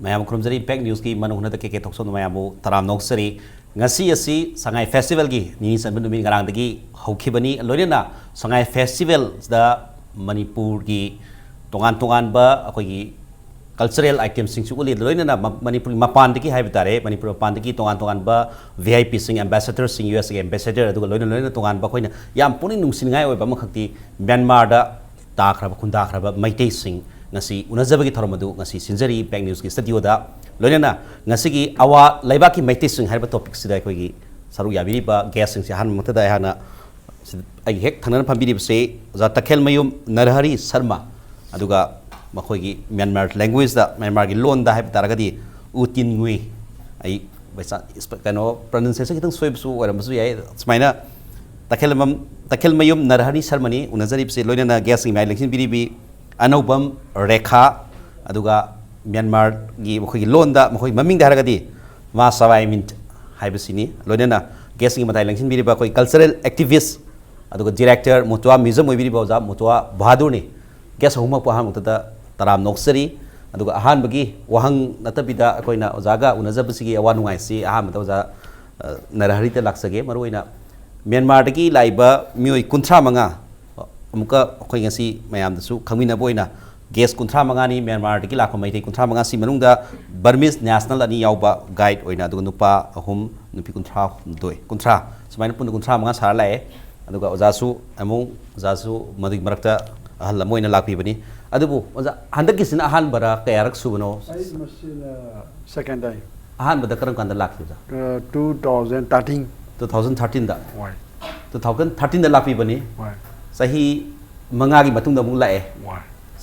Mayam Krumzari Pek News ki Manung na Kkay Thokchom Mayamu Taram Noksari ngasi asi Sangai Festival gi ni san benu mi ngarang dagi hokhibani loina Sangai Festival da Manipur gi tongan ba akoi gi cultural items sing su uli loina na Manipur mapan dagi haibitare Manipur mapan dagi tongan ba VIP sing ambassador sing US ambassador adu loina tongan ba koina yam puning nungsin ngai oi ba makhakti Myanmar da takraba khunda khraba MEITEI-SING ngasi unajabagi tharmadu ngasi sinjari Pek News ki studio da loina ngasi gi AWA Leibakki MEITEI-SING haiba topic sida koi gi saru yabiri ba guest sing se han mata da hana ai hek thangna phambiri se za takhel mayum Nayahari Sharma aduga makhoi gi Myanmar language da Myanmar gi lon da haib taragadi utin Ngwe ai baisa kano pronunciation kitang soib su oram su yai smaina takhel mayum Nayahari Sharma ni unajari se loina na guest sing mai election biri bi Anobam Rekha aduga Myanmar gi makhoi lon da makhoi maming da haragadi ma Sabai Myint haibasini loina guest ngi matai election biri ba koi cultural activist aduga director Mutuwa museum oi biri ba ja Mutuwa Bahadur ni guest homa pa han mutada taram noksari aduga ahan bagi wahang natabida koina ojaga unajabsi gi awan ngai si aha mata ja Nayahari te laksage maroina Myanmar dagi laiba mioi kunthra manga amuka khoi ngasi mayam dasu khangmina boina guest kunthra manga ni Myanmar dagi lakha MEITEI kunthra manga si manungda Burmese national ani yauba guide oina aduga nupa ahum nupi kunthra sumaina pun kunthra manga sar lae aduga ojasu amung ojasu madik marakta ahal moina lakpi bani adubu oja handaki sin ahan bara kayarak subano second time ahan bada karam kanda lakpi ja 2013 da 2013 da lakpi bani sahi manga gi matung da mung lae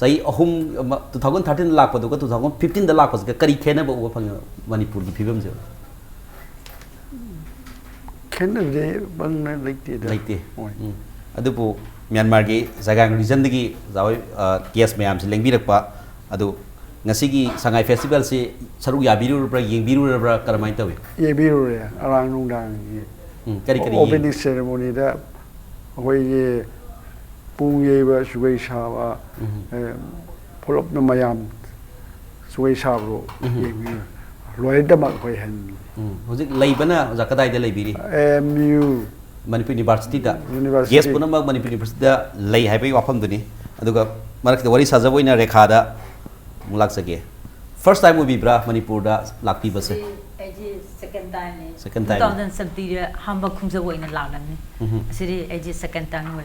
sahi ahum 2013 lakpa du 2015 da lakpa ga kari khena ba uba phang Manipur gi phibam je khena de bang na laite adubu Myanmar gi jagang region dagi zawai case mayam se lengbirakpa adu ngasi gi Sangai festival se saru yabiru bra yengbiru bra karamai tawi yebiru arang nungdang kari opening ceremony da hoi pung yeba suwei shawa folop na mayam suwei shabro yebiru loi da mak hoi han hojik leibana jakadai da leibiri mu Manipur University da yes puna mag Manipur University da lei haibai wafam duni aduga marak da wari sajaboina Rekha da mulak sage first time we bra Manipur da lakpi base second time 2017 da hamba khumja woina laknani asiri eji second time we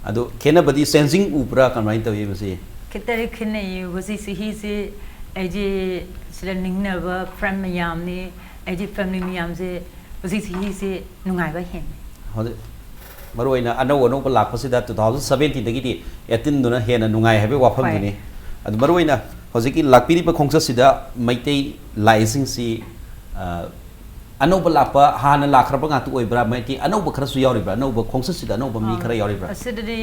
adu kena badi sensing upra kamai tawi base kitari khine wasi si se eji sila ningna ba friend mayam ni eji family mayam se wasi si nungai ba hen hode maroina ano lakpa sida 2017 dagi di 18 duna hena nungai habe wafam duni adu maroina hojiki lakpiri pa khongsa sida MEITEI laising si ano lakpa hana lakraba nga tu oibra MEITEI ano khara su yauri bra ano khongsa sida ano mi khara yauri bra asidri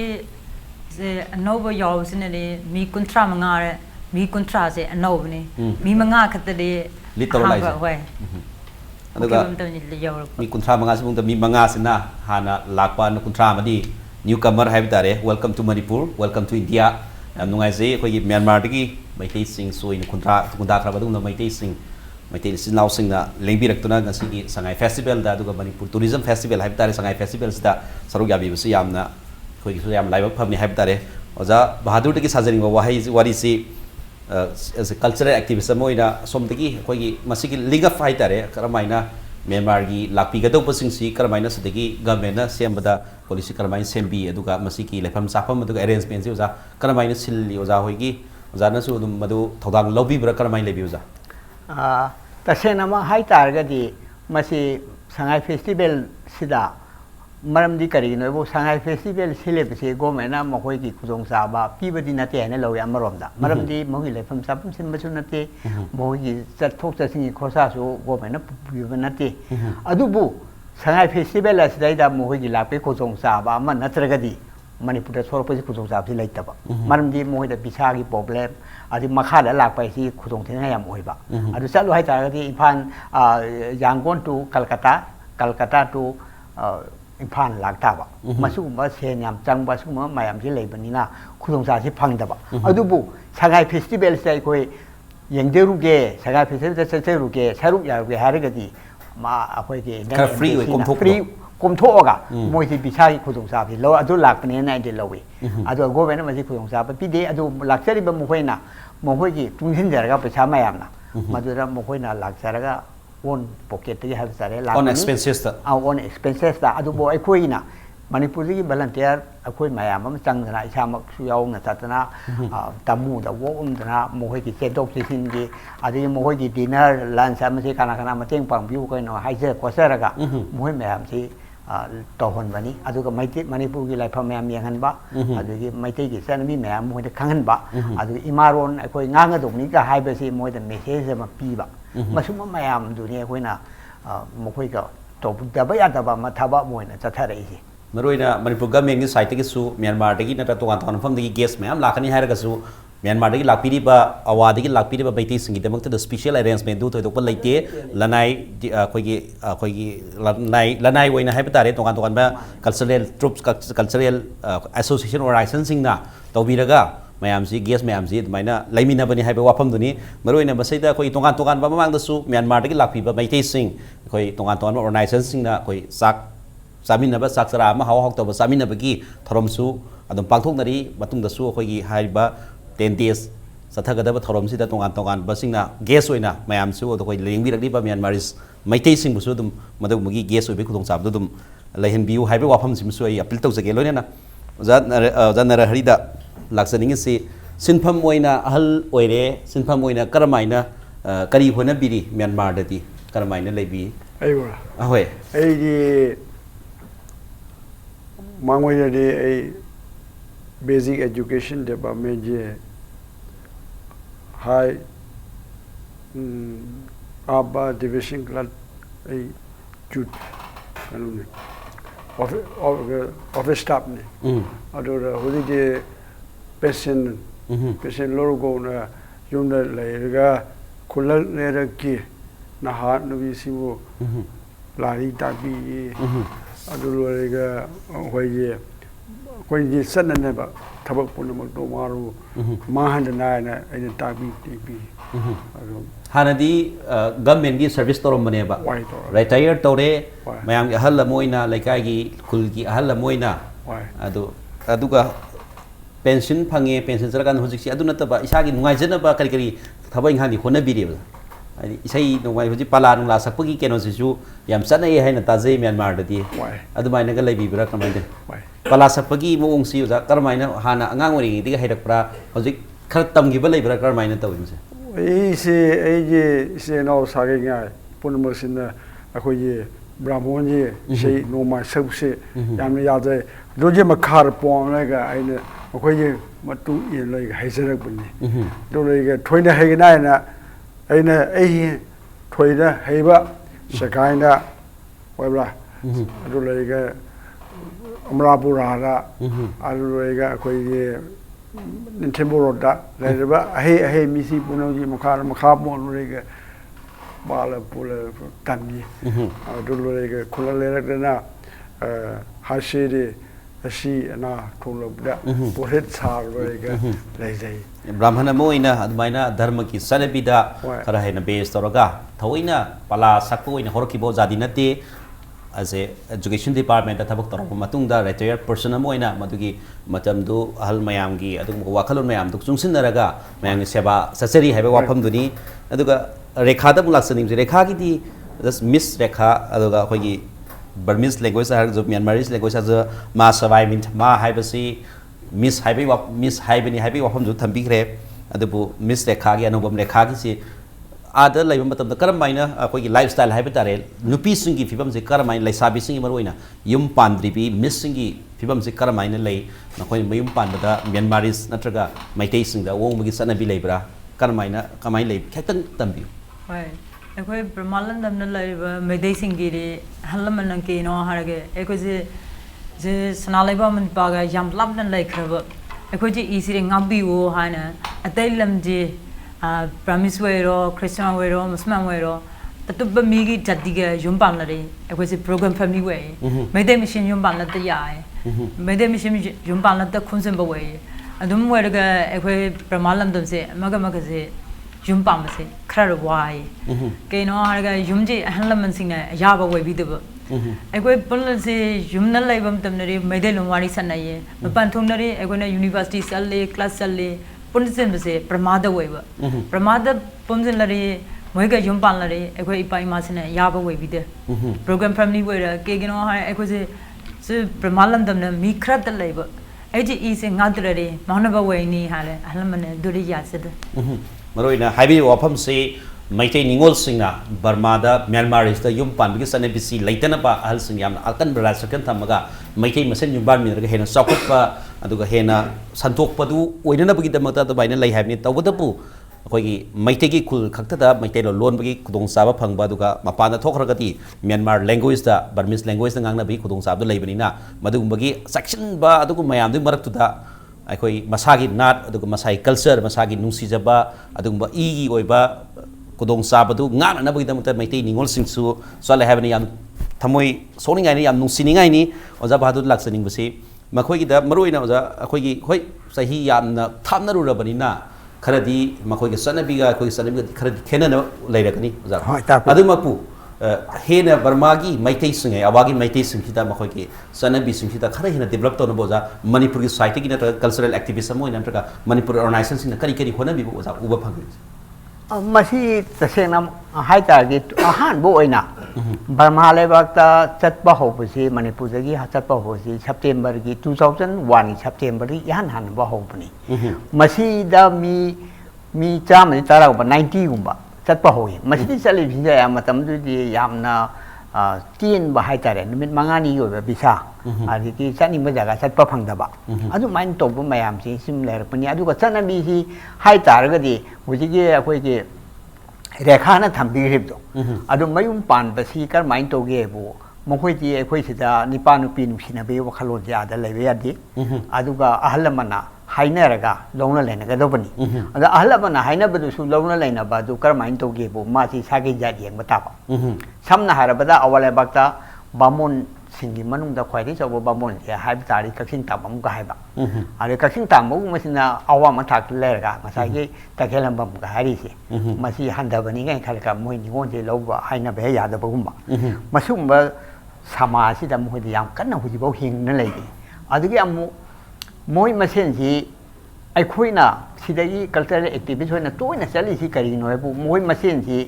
se ano yaw sinne mi kuntra manga mi kuntra se ano ni mi manga khatade literalize aduga mi kunthra manga sibung da mi manga sina hana lakpa no kunthra madi newcomer haibitare welcome to Manipur welcome to India nungai se koi Myanmar dagi MEITEI-SING so in kunthra khra badung na MEITEI-SING MEITEI sinau sing na lengbirak tuna ngasi gi Sangai festival da aduga Manipur tourism festival haibitare Sangai festival sida saru yabi bisi yamna koi gi so yam laibak phamni haibitare oja Bahadur dagi sajering wa wari si as a cultural activist moina somdagi koi masigi liga fighter karamaina Myanmar gi lakpi ga dopasing si karamaina sadagi government na sembada policy karamain sembi aduga masigi lefam sapam aduga arrangement si oja karamaina silli oja hoigi oja na su madu thodang lobby bra karamain lebi oja tasena ma hai targadi masi Sangai festival sida maramdi kari no bo Sangai festival celebrate gomena makoi ki khudong saba pibadi nate ne lo ya maromda maramdi mogi le pham sapum sin bachu nate mogi chathok chasing khosa su gomena pibanate adubu Sangai festival asdai da mogi la pe khudong saba ma natragadi Manipur da soro pasi khudong saba si laitaba maramdi mogi da bisa gi problem adi makha da lak pai si khudong thena yam oiba adu chalu hai targadi Iphan Yangon to Calcutta to Iphan laktaba masugumba senyam changba suguma mayam si leibanina khudongsa si phangdaba adubu Sangai festival sai koi ยังเดือรุเกสกายเฟสติวัลเซรุเกสรุกยารุเกฮาริกดีมาอภัยเกฟรีไว้กลมทุก ฟรีกลมทุกอ่ะมวยที่พิชัยคุณสงสารพี่เราอดุหลักเป็นยังไงเดี๋ยวเราวิอดุก็เป็นมาที่คุณสงสารพี่เดียอดุหลักเสรีเป็นมวยน่ะมวยกี่ทุ่งหินเดี๋ยวก็ไปช้าไม่ยามนะมาดูแล้วมวยน่ะหลักเสรีก็วนปกติที่ให้เสรีหลัก on expenses เอา on expenses แต่อดุบอกไอ้คุยน่ะมันนี่พูดที่บาลานเตียร์คุยไม่ยามมันจังนะอิชามักสุยาวนะสัตนะตามูดาวงนะมวยกี่เซตอปสินกี่อดีมวยกี่ดินเนอร์ลันช์มันสิการมาเต็งปังบิวกันเนาะให้เจอก็เสร็จก็มวยไม่ยามสิต่อคนวันนี้อดูก็ไม่ติดมันนี่พูดกี่ไรพม่ามีหันบะอดูกี่ไม่ติดกี่เส้นมีแม่มวยจะขังหันบะอดูอิมารอนไอ้คุยงานกระดูกนี้ก็ให้ไปสิมวยแต่ไม่ใช่จะมาปีบะมาชุมไม่ยามดูเนี่ยคุยนะมวยก็ตบแต่ไม่ยากแต่ว่ามาทับมวยนะจะเท่าไรสิมารวยนะมันพูดก็มีเงินใส่ที่สู้เมียนมาที่กินนั่นตัวการทอนฟังที่เกสแม่มหลักนี่ให้เราสู้เมียนมาที่หลักปีดีบ่อาวาที่หลักปีดีบ่ไปที่สิ่งที่มันจะspecial arrangementดูตัวตัวเลยเจละนายคุยละนายไว้นะให้ไปแต่เรื่องตัวการแบบ cultural troops cultural association organization สิ่งน่ะตัววีระก็ไม่ยามสิเกสไม่ยามสิทำไมนะไล่มีนะบันนี้ให้ไปว่าพัมตัวนี้มารวยนะมาใส่แต่คุยตัวการแบบมั่งตัวสู้เมียนมาที่หลักปีบ่ไม่ที่สิ่งคุยตัวการแบบ organization สิ่งน่ะคุยสักสามีนับสักสระมาหาหอกตัวสามีนับกี้ทรมสู้อดมปังทุกนาทีบัตุงดัสู้คอยกี้ไฮบะ10 days สัตว์ก็ได้บัทรมสิแต่ตรงกันบัสิ่งน่ะเกสวยน่ะไม่ยามสู้ตัวคอยเลี้ยงวิรักดีบะเมียนมาริสไม่เตสิ่งบุษดุมมาดูมุกี้เกสวยไปคุณตรงสามดุมเลยเห็นบิวไฮไปว่าพัมสิมสวยอัพลิตตัวสเกลเลยนะจันนารฮริดาหลักษณะนี้สิสินพัมมวยน่ะฮัลโอยเร่สินพัมมวยน่ะกระไม่น่ะกรีหัวน่ะบิริเมียนมาเดตีกระไม่น่ะเลยบีไอ้วะเฮ้ยไอ้ดีมังวยดีไอ้ basic education เดี๋ยวมันจะ high ABBA division class ไอ้จุดกันนู่น office staff นี่อะดูเราคนที่ patient โลโก้นะยุ่งเลยก็คนละเนี่ยกี่นะฮะนวิสิโมลาลิตาบีอะดูเลยก็หวยสันนั่นเนี่ยแบบทับปุ่นมันตัวมารูมาหันจะนายนะไอ้เนี่ยตาบีทีบีฮานาดีgovernment ที่ service ตัวมันเนี่ยแบบ retire ตัวเร่ไม่ยังฮัลละมวยนะเลยก็ไอ้คุลกี้ฮัลละมวยนะอะดูก็ pension พังเงี้ย pension สระกันหุ่นสิอะดูนั่นแต่แบบอิชากินงายเจนแบบคดีทับไปงานที่คนน่ะบีดีแบบใช่ตรงไปที่ปลาหนุ่มลาสักพวกกี้แกนอนสิชูยามสันไอ้ให้นั่นตาเจมีอันมาร์ดดีอะดูไม่นั่นก็เลยบีบรักกันไปเดนปลาสักพวกกี้มุ่งสิวจากกันไม่นั่นหานะงานวันนี้ที่ก็ให้รักปลาเขาจิขดตั้มกี่เป็นเลยบรักกันไม่นั่นตัวนี้ไอ้เสียนอสากง่ายปุ่นมือสินะคุยบราหมณ์ยี่ใช่โนมาสับเสียยามนี้ยาใจดูจีมาคาร์ปองอะไรก็ไอ้เนี่ยคุยมาตู้เย็นเลยให้เสร็จปุ่นนี่ดูเลยก็ถอยเนี่ยให้กันได้นะไอ้เนี่ยไอ้ถอยเนี่ยให้บ้าสกายเนี่ยไว้บ้าดูเลยก็อมราบุราละดูเลยก็คุยนินเทมโบรดะเลยบ้าให้มีสิปุ่นเอาจีมาคาร์บอนเลยก็บาลปูเลตันยี่ดูเลยก็คนละเลยก็นะฮาชีดีชีน่าทุนลบดะปุริตสารเลยก็เลยใจบรามณมวยนะอันไม่นะธรรมกิสันบิดาคราให้นะเบสตระกะทว่านะปลาสักตัวนะฮอร์คิโบจาดินัตติ as a education department ทับกตรมาตุ้งดา retired person มวยนะมาตุกี้มาจำดูฮัลมายามกี้อะตุกว่าขลุ่นมายามตุกจุงสินนระกะมายามเสบาสัสรีให้ไปว่าพัมตุนี้อะตุกเรขาตั้งมุลักษณิมเรขากี่ที่ just miss เรขาอะตุกคุยกี้ Burmese language ฮะจุด Myanmarese language ฮะมาสบายมินต์มาให้ไปสิ miss ให้ไปว่า miss ให้ไปนี่ให้ไปว่าพัมจุดทำบิ๊กเรฟอะตุก miss เรขากี่อนุบาลเรขากี่สิอาเดอร์ไลฟ์มันตั้งแต่การไม่นะคุยกี้ไลฟ์สไตล์ให้ไปแต่เรื่องนุปีสิ่งที่ฟิบัมสิการไม่ไลฟ์ซาบิสิ่งที่มารู้นะยุมปันดรีบีมิสสิ่งที่ฟิบัมสิการไม่นั่นเลยนะคุยไม่ยุมปันแต่ Myanmarese นั่นตระก้าไม่เตยสิ่งแต่วงมุกิสันนบีเลยปะการไม่นะการไม่เลยแค่ตั้งบิวใช่คุยประมาณนั้นนั่นเลยไม่เตยสิ่งที่ฮัลโหลมันนั่งกินอะไรกันคุยจะสนาเลยว่ามันปากยำลับนั่นเลยครับคุยจะอีสิ่งงับบิวฮะนะแต่ลำจีBurmese way หรือ Christian way หรือ Muslim way หรือแต่ตัวแบบมีกี่จัดดีกันยุ่งปั่นเลยไอ้คนที่ program family way ไม่ได้ไม่ใช่ยุ่งปั่นแล้วแต่ยายไม่ได้ไม่ใช่ยุ่งปั่นแล้วแต่คนเส้นบ่ way อันนั้นway ก็ไอ้คนประมาณลำดับสิมากก็สิ ยุมปามเสคราร์วายเกนอฮาร์กยุมจีฮันลมันสิงเนี่ยยาบเวบิดบไอ้กูปนสิยุมนั่นเลยบัมตัมนรีไม่ได้ลงวาริสันนายมันปันทุนนรีไอ้กูเนี่ย university สัลเลคลาสสัลเลปนสินเสประมาทเวบประมาทปนสินลรีมวยกับยุมปันลรีไอ้กูอีไปมาสิเนี่ยยาบเวบิดโปรแกรม family เวร์เกนอฮาร์ไอ้กูสิประมาทลันตัมเนี่ยมีคราดเลยบไอ้ที่อีสิงานตัวเรย์มองนบเวนี่ฮะเลยฮัลมันเนี่ยดูดียาสิเดมาด้วยนะไฮบีว่าผมสิไม่ใช่นิงอลสิงนะบาร์มาดาเมียนมาริสต์ยุมปันบิกสันเนบิซีไลตันปะฮัลสิงยามอัลกันบราสกันทำมากะไม่ใช่มาเส้นยุมบานมีอะไรก็เห็นสกุปปะอันตุก็เห็นสันทุกปะดูวันนั้นบิกิดมาตัดตัวใบนั้นเลยแบบนี้แต่ว่าตัวผู้คอยไม่ใช่กี่คุลขัดตาไม่ใช่เราล้วนบิกิคุดงสาบพังบาดูก็มาปานทุกครั้งที่เมียนมา language ตาบาร์มิส language ต่างๆนะบิกิคุดงสาบตัวเลยแบบนี้นะมาดูบิกิ section บาดูก็ไม่ยามดูมารักตุตาไอ้คอยมาสากินัดดูก็มาใส่ culture มาสากินุ่งสีจับดูก็อีกีโอยบากุดงซาบดูงานนะบางทีมันไม่ตีนิงอลสิงสูส่วนอะไรแบบนี้ยามทำไมโซนี่ไงนี่ยามนุ่งสีนี่ไงนี่ว่าจะบาดูหลักสิ่งบางทีมาคุยกันมารู้นะว่าจะคุยใส่ที่ยามนะทำนั่นรู้ระบนี้นะขณะที่มาคุยกันสันนิบาคุยสันนิบาขณะที่แค่นั้นเลยละกันนี่ว่าจะดูมาปูเห็นบาร์มากีไม่ตีสิ่งไงอาว่ากีไม่ตีสิ่งที่ตามาคุยกันสันนิบาสิ่งที่ตาขณะที่นั่น develop ตัวนั้นว่าจะมณิพุรี society กินนั่น cultural activism มั่วนั่นก็มณิพุรี organization สิ่งนั้นคดีคนนั้นบีว่าจะอุบพังกันมาที่แต่เสียงน้ำให้ตากิอาหารบ่อยนะบางมาเลยว่าตาจัดบ่าวไปสิมันพูดกี้จัดบ่าวสิสัปดาห์บริกี2001สัปดาห์บริกีหันบ่าวไปนี่มาที่ดามีจามันตาเราเป็น90กุมบะจัดบ่าวมาที่ที่เลยพิจารณามาทำดูดียามนะที่นบ่ให้ตาเลยมันมังงานี่อยู่แบบพิซซ่าอะไรที่ฉันนี่มาจากจัดบ่าวพังดาบะอันนั้นมันตบไม่ยามสิซิมเลยปนี่อันนั้นก็ฉันนั่นมีที่ให้ตาเลยก็ดีวิธีกี้คุยกี้เรขานั้นทำดีริบตัวอันนั้นไม่ยุ่งปานภาษีการไม่ตัวเก็บมันคุยที่คุยที่จะนิพานุปีนุชินาเบว่าขลุ่นจะอะไรเลยวิธีอันนั้นก็อาหารมันนะให้เนื้อระกาลงนั่นเลยนะก็ต้องนี่อันนั้นอาหารมันนะให้เนื้อเป็นสุดลงนั่นเลยนะบัดดูการไม่ตัวเก็บมาที่สากิจจะเลี้ยงมาตาบซ้ำนะฮะบัดเอาอะไรบัดตาบามุนสิ่งที่มันนุ่งตะควายที่ชาวบ้านมันจะให้ตาดิกักสิ่งต่างมันก็ให้บ้างอะไรกักสิ่งต่างมันไม่ใช่นะเอาว่ามันถักเลยระกามาใส่ที่ตะเกียบมันก็ให้ดิสิมาที่หันดาบันนี้ไงเขาเรียกมวยนิงอนที่เราว่าให้นับไปยาดาบุ้มบ้างมาสุ่มว่าสมาชิกดำมวยที่ยามกันนะหุ่นที่เขาหิงนั่นเลยอันนี้มวยมาเส้นที่ไอ้คุยน่ะที่ได้กัลเตอร์แอคทีฟช่วยน่ะตัวน่ะเสรีที่การินวยบุมวยมาเส้นที่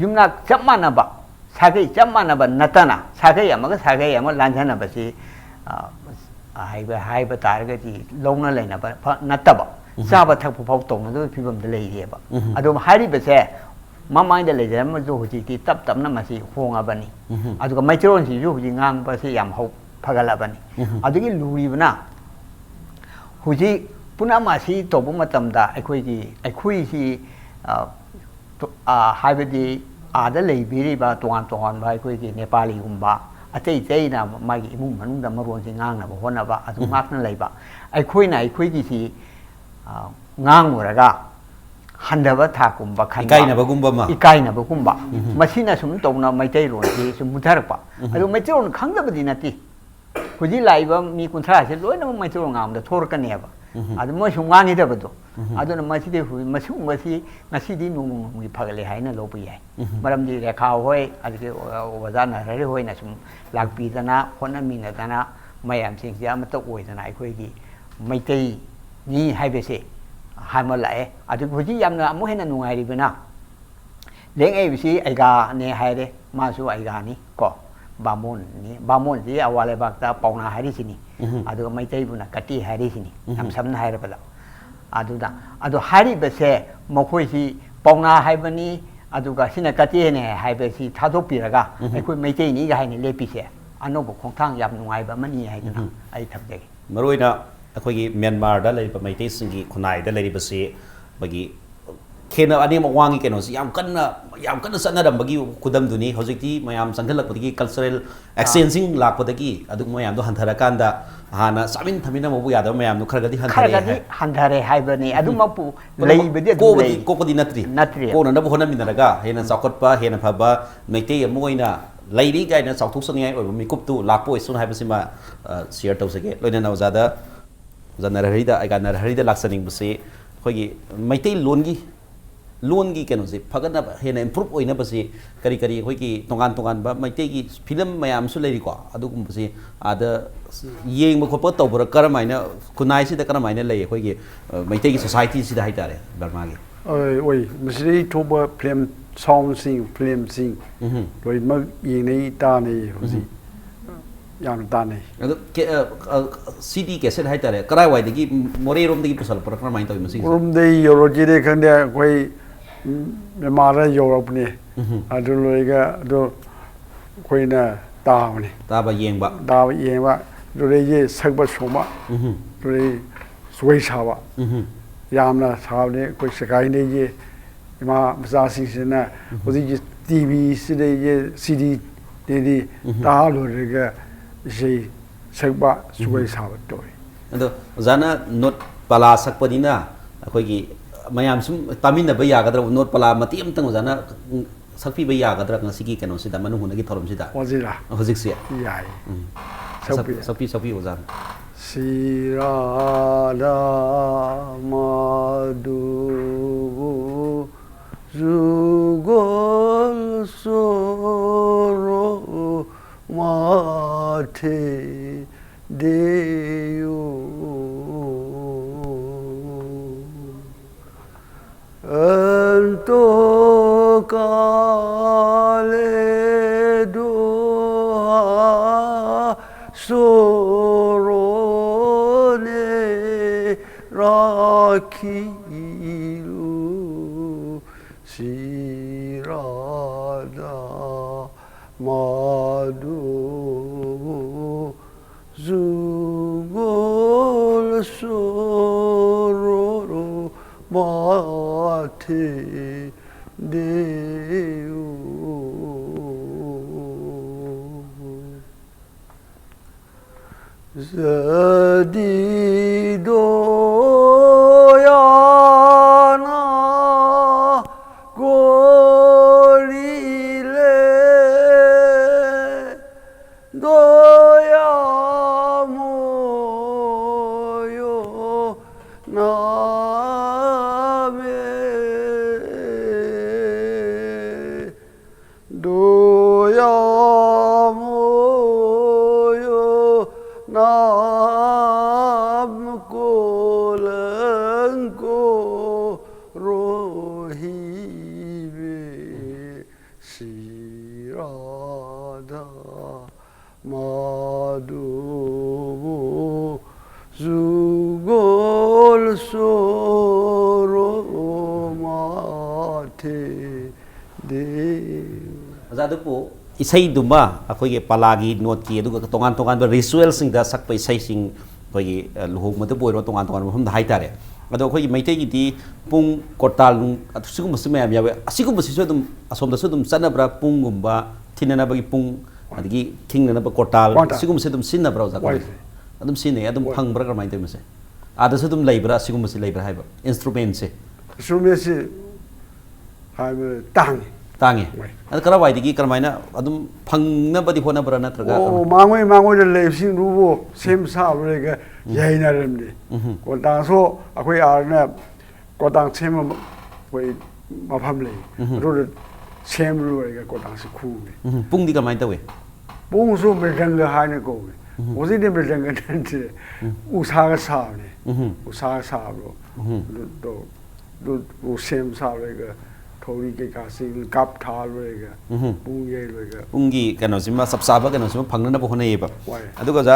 ยุ่งนักจับมันนะบ้า사게 잠만 나봐 나타나 사게 야마가 사게 야마 란잖아 버시 하이버 다르게지 롱나래나 봐 나타봐 사바 탁 포포 동도 피범들 레이해 봐 아도 하리 버세 마마인데 레제 뭐 조지 티 답답나 마시 홍아바니 아도 마이트론시 조지 강 버시 얌호 파갈라바니 아도기 루리브나 후지 puna마시 또보 마tam다 아이코이시 하이버디อาจจะเลยบีรีบาตัวไปคุยกันเนปาลีกุมบะอาจจะใจนะมากี่มุมมันต้องมารวมสิงางนะบอกว่านะบะอาจจะมากนั่นเลยบะไอ้คุยไหนคุยกี่ทีงางหมดแล้วก็ฮันเดบัตถากุมบะอีกไก่นะบะกุมบะมาอีกไก่นะบะกุมบะมาที่น่ะสมมติตรงนั้นไม่ใจร้อนที่สมมติทาร์ปะอาจจะไม่ใจร้อนขังเดบัดดีนะที่คุยที่ไล่บะมีคนท่าเสร็จแล้วนั่นไม่ใจร้อนงามแต่ทั่วกันเนี่ยบะอาจจะไม่ชงงานนี่เดบัดตัวอาจจะมาที่เดียวมาชุ่มมาที่มาที่ดีนุ่งมีพักเลยหายนั่นโลปีใหญ่มาดำดีแต่ข่าวห้อยอาจจะว่าจะน่ะอะไรห้อยน่ะสมหลักปีตนะคนนั้นมีน่ะตนะไม่ยามสิ่งที่มันต้องอวยตนะไอ้คุยกี่ไม่ตีนี่ให้ไปสิให้มาไหลอาจจะคุยที่ยามน่ะมุ่งให้นั่นนุ่งไงดีไปนะเลี้ยงไอ้วิธีไอ้กาเนี่ยให้เลยมาสู่ไอ้กานี่ก็บามุนนี่บามุนที่เอาอะไรบ้างแต่ปองนาให้ดิสินี่อาจจะไม่ตีบุญนะกติให้ดิสินี่ทำซ้ำให้ได้ไปแล้วอาดูฮาริเบสมคุยที่ปองนาไฮบันนี้อาดูก็สินะกัตเน่ไฮเบสิท้าทบปีละก็ไอ้คุยไม่ใช่นี่ก็ให้เนี่ยเลปิเสอันนั้นบุคคลทางยามนุ่งไงแบบมันนี่ให้นะไอ้ทำใจมารู้นะคุยเมียนมาได้เลยแบบไม่ได้สิ่งที่คนไหนได้เลยเบสเมื่อกี้เคนอันนี้มาวางอีกแค่หน่อยยามกันสันนะดำเมื่อกี้คุดมดูนี่เขาจะที่มายามสังเกตหลักปกติ cultural exchanging หลักปกติอาดูมายามดูหันทารากันดาฮานะสามินทำให้น้ำมันบุยาดมายามดูขรกติหันทาร์หันทาร์ให้แบบนี้อาดูมาปูเลยไปเดี๋ยวโกปฏินัตรีโกนั่นบุคคลนั้นมีนาฬิกาเห็นนั่นสาวกดปะเห็นนั่นพับะไม่เตยมวยนะเลยดีกันนั่นสาวทุกสิ่งไงโอ้ยมีกุบตูหลักป่วยสุนให้ไปสิมาเสียตัวสิเกเลยนั่นเอาซาดานาราฮิดาไอ้การนาราฮิดาหลักสิ่งบุษย์คุยไม่เตยล้วนกี่ loan gi keno se phagana hena improve oina basi kari kari khoi ki tongan tongan ba maite gi film mayam su leiri ko adu kum basi ada yeng ma khopa to bora karamaina kunai si da karamaina lei khoi gi maite gi society si da haitare Burma gi oi misri thoba film sound sing film sing loi ma yeng nei ta nei hosi yam ta nei adu CD cassette haitare karai wai dagi more rom dagi pusal por karamaina to masi rom dei yoro ji de khande khoi me mara Europe ne adu loi ga do khoi na ta ne ta ba yeng ba do re ye sak ba soma do re swai sa ba yam na sa ne khoi sakai ne ye ma masa si se na hosi TV si de ye CD de ta lo re ga je sak ba swai sa ba to ado zana not pala sakpadina akhoi gi mayam sum tamin ba ya gadra not pala mati am tang zana sakpi ba ya gadra ngasi gi kano sida manu hunagi thorom sida ozira hojik se yai sakpi ozan Sirada madu zugol soro mate deyo Anto kale doha sorone rakilu sirada madu zugol sororo mate deyo Zadi doyana gorile doyamoyo name doyamoyo nam kolanko rohibe sirada madu zugol soro mate de azadu isai duma akhoi ge palagi note ki adu tongan tongan ba ritual sing da sak pa isai sing khoi ge luhuk mate boiro tongan tongan hum da haitare ado khoi meitei gi ti pung kotal lung asigum musme am yawe asigum siso dum asom da sudum sana bra pung gumba thinana ba gi pung adigi thingna ba kotal asigum se dum sinna bra za adum sinne adum phang bra ka mai te mase ada se dum leibra asigum se leibra haiba instrument se haiba tang tangi ada kara wai digi karmaina adum phangna badi hona bra na traga mangoi de leipsing rubo sem sa re ga yaina remde ko ta so akhoi arna ko tang sem koi mafam le ro sem ru ga ko tang se khu pung di karmain tawe pung so me dang ga ha ne ko osi de me dang ga de usa ga sa ne usa sa ro do sem sa re ga thori ke ka sing kap thal re ga pung ye re ga pungi kano sima sabsaba kano sima phangna ba hona yeba aduga ja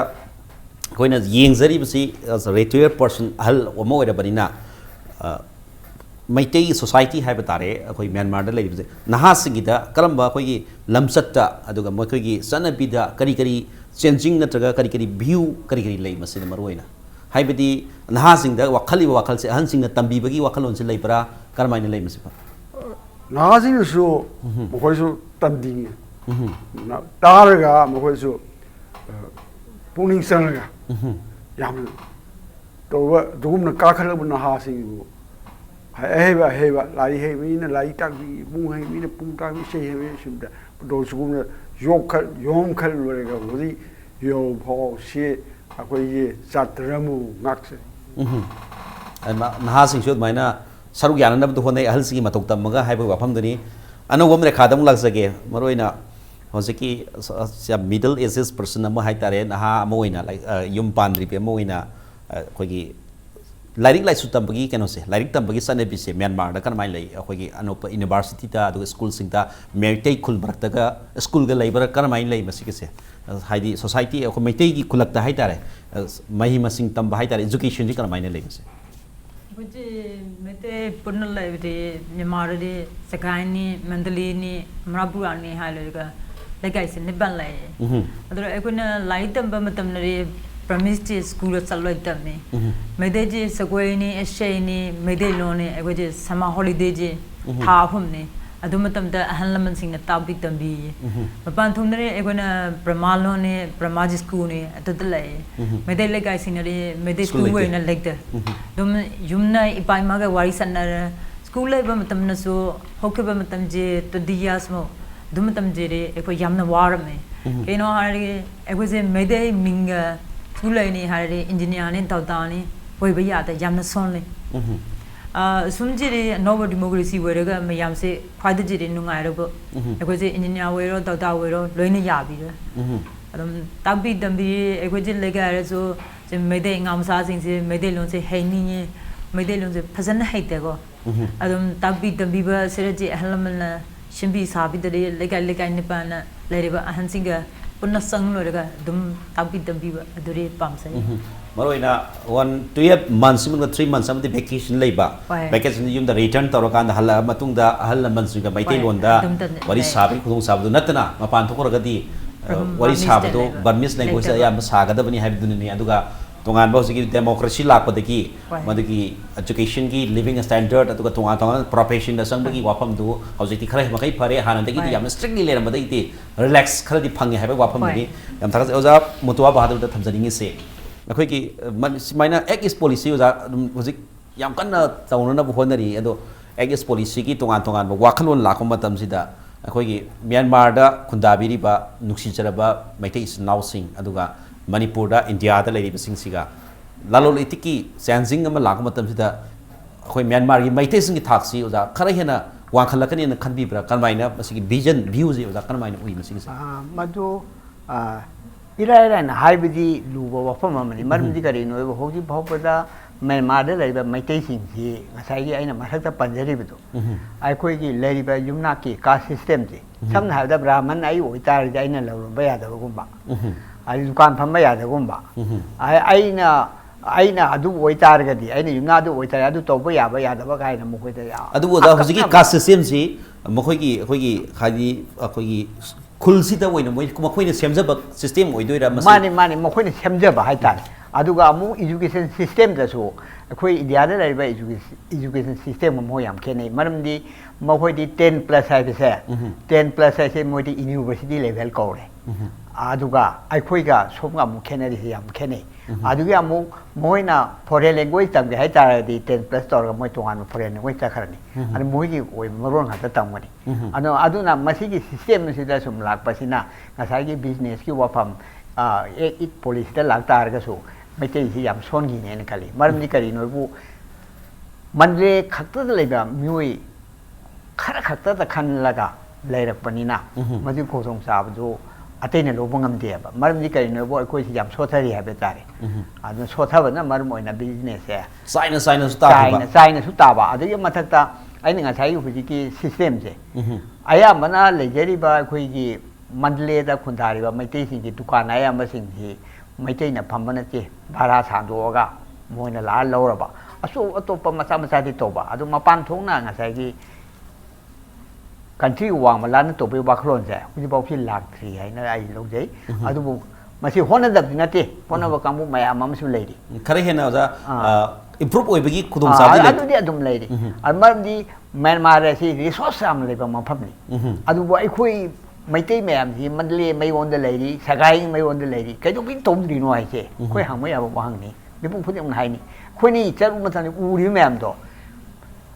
koina yengzari basi as a retired person hal omo ora banina Meitei society haiba tare akhoi Myanmar da leibse naha singida karamba akhoi gi lamsatta aduga mokhoi gi sanabi da kari kari changing natraga kari kari view kari kari lei masina maroina haibadi naha singda wakhali wakhal se han singna tambi bagi wakhalon se leibra karmaina lei masipa 나가지는 수 거기서 딴딩이 따라가 뭐 거기서 본인성을 야면 또 조금은 까칼러분 하시고 해봐 라이 해미는 라이 딱이 뭉해미는 뿡딱이 세해미 싶다 또 조금은 용칼 노래가 어디 요포시 아고 이게 자트라무 낙세 naha sing shot maina saruk yana nab duhone ahal sigi matok tamaga hai ba wafam dani ano gom rekha dam lagsage maroina hojiki middle ages person ama hai tare na ha moina like yum pandri pe moina khogi lairik lai su tambagi keno se lairik tambagi sane bi se Myanmar da kan mai lai khogi anopa university ta adu school sing ta MEITEI khul barak ga school ga lai barak kan mai lai masiki se haidi society ko MEITEI gi khulak ta hai tare mahi masing tam hai tare education ji kan mai lai se Kuji MEITEI purnal lai bi Myanmar de Sabai ni Mandalay ni Manipur ni hai lai ga legai se niban lai adro ekuna lai tam ba matam na primary school chaloi tamni MEITEI ji Sabai ni Asia ni MEITEI lo ni ekuje summer holiday ji tha phum ni adu matam da ahal laman sing na tabi tambi mapan thum ne ekuna Brahma lo ni Brahma ji school ni adu lai MEITEI legai sing na MEITEI school we na like da dum yumna ipai ma ga wari san na school lai ba matam na so hokke ba matam je to diyas mo dum matam je re ekoi yamna war me keno hari ekuje MEITEI minga school lai ni hari engineer ni tawta ni poi ba ya da yamna son le sumji re no democracy we ga mayam se khwai de je nungai ro bo ekuje engineer we ro tawta we ro loina ya bi re adum tabi dambi ekuje lega re so je MEITEI ngam sa sing se MEITEI lon se hai ni ni MEITEI lon se phasan hai de go adum tabi dambi ba se je ahlam na shimbi sa bi de lega lega ni pa na le re ba ahan sing ga punna sang lo ga dum tabi dambi ba adure pam sai maroina 1-2 months mun 3 months am the vacation leiba vacation yum da return tawra kan hala matung da ahal man su ga MEITEI lon da wari sabi khudung sabdu natna mapan thokor ga di wari sabdu Burmese language ya ma saga da bani habdu ni aduga tongan ba hosiki democracy lakpa deki madagi education ki living standard aduga tongan profession da sang bagi wafam du hosiki khare makai phare hanan deki di yam strictly leram ba deki relax khare di phangi haiba wafam ni yam thak oja Mutuwa Bahadur da thamjani se akhoi ki maina act is policy oja hosik yam kanna tawna na bu honari ado act is policy ki tongan ba wakhalon lakho matam sida akhoi ki Myanmar da khundabiri ba nuksi jaraba MEITEI now sing aduga Manipur da India da lady sing siga lalol itiki sensing ama lak matam sida khoi Myanmar gi MEITEI-SING gi thaksi oja khara hena wa khalakani na khanbi bra kanmaina masigi vision view ji oja kanmaina ui masigi se madu ira na haibidi luba wafam amani marmdi kari no hoji bhawpada Myanmar da laiba MEITEI-SING ji ngasai gi aina masakta panjari bidu ai khoi gi laiba yumna ki caste system ji samna habda brahman ai oitar ji aina lawro ba ya da gumba ai dukan phamma ya da gumba aina adu oitar ga di aina yumna adu oitar adu toba ya da ba kai na mukoi da ya adu oda hojiki caste system ji mokoi gi khadi akoi gi khul si da oina moi mokoi ne semjaba system oidoira mani mokoi ne semjaba hai tar aduga amu education system da so akhoi India da laiba education system mo yam khene maramdi mokoi di 10 plus hai se 10 plus hai se moi di university level ko re aduga akhoi ga somga mu khene ri yam khene aduga amu moina foreign language tam ga hai tar di 10 plus tor ga moi tongan foreign language ta kharani anu moi gi oi maron ha ta tamani aduna masigi system si da sum lak pasina ngasai gi business ki wafam it police da lak tar ga so MEITEI si yam son gi ne kali maramdi kari no bu manle khakta da leba myoi khara khakta da khan laga lairak panina maju ko song sa bu atene lo bungam de ba maramdi kari no bu ko si yam sothari ha be tare adu sotha na maram oina business ya saina su ta ba adu yam mathakta aina nga sai hu ki system je aya mana lejeri ba khoi gi mandle da khundari ba MEITEI-SING gi dukan aya ma sing gi MEITEI na phamana che bhara sandoga moina la lawraba aso atopa macha di toba adu mapan thongna nga sai gi country wang malan to be baklon je hu ba phil lak thri hai na ai lo jai adu bu masi hona da na te hona ba kamu maya mam su leidi khare hena ja improve oi bagi khudum sa di adu di adum leidi amar di Myanmar si resource am le ba ma phamni adu bu ai khoi MEITEI mayam hi mandle mai on the lady sagai mai on the lady kai do bin tom ri no ai che khoi hang mai ba hang ni bi bu phut hai ni khoi ni charu ma tan u ri mayam do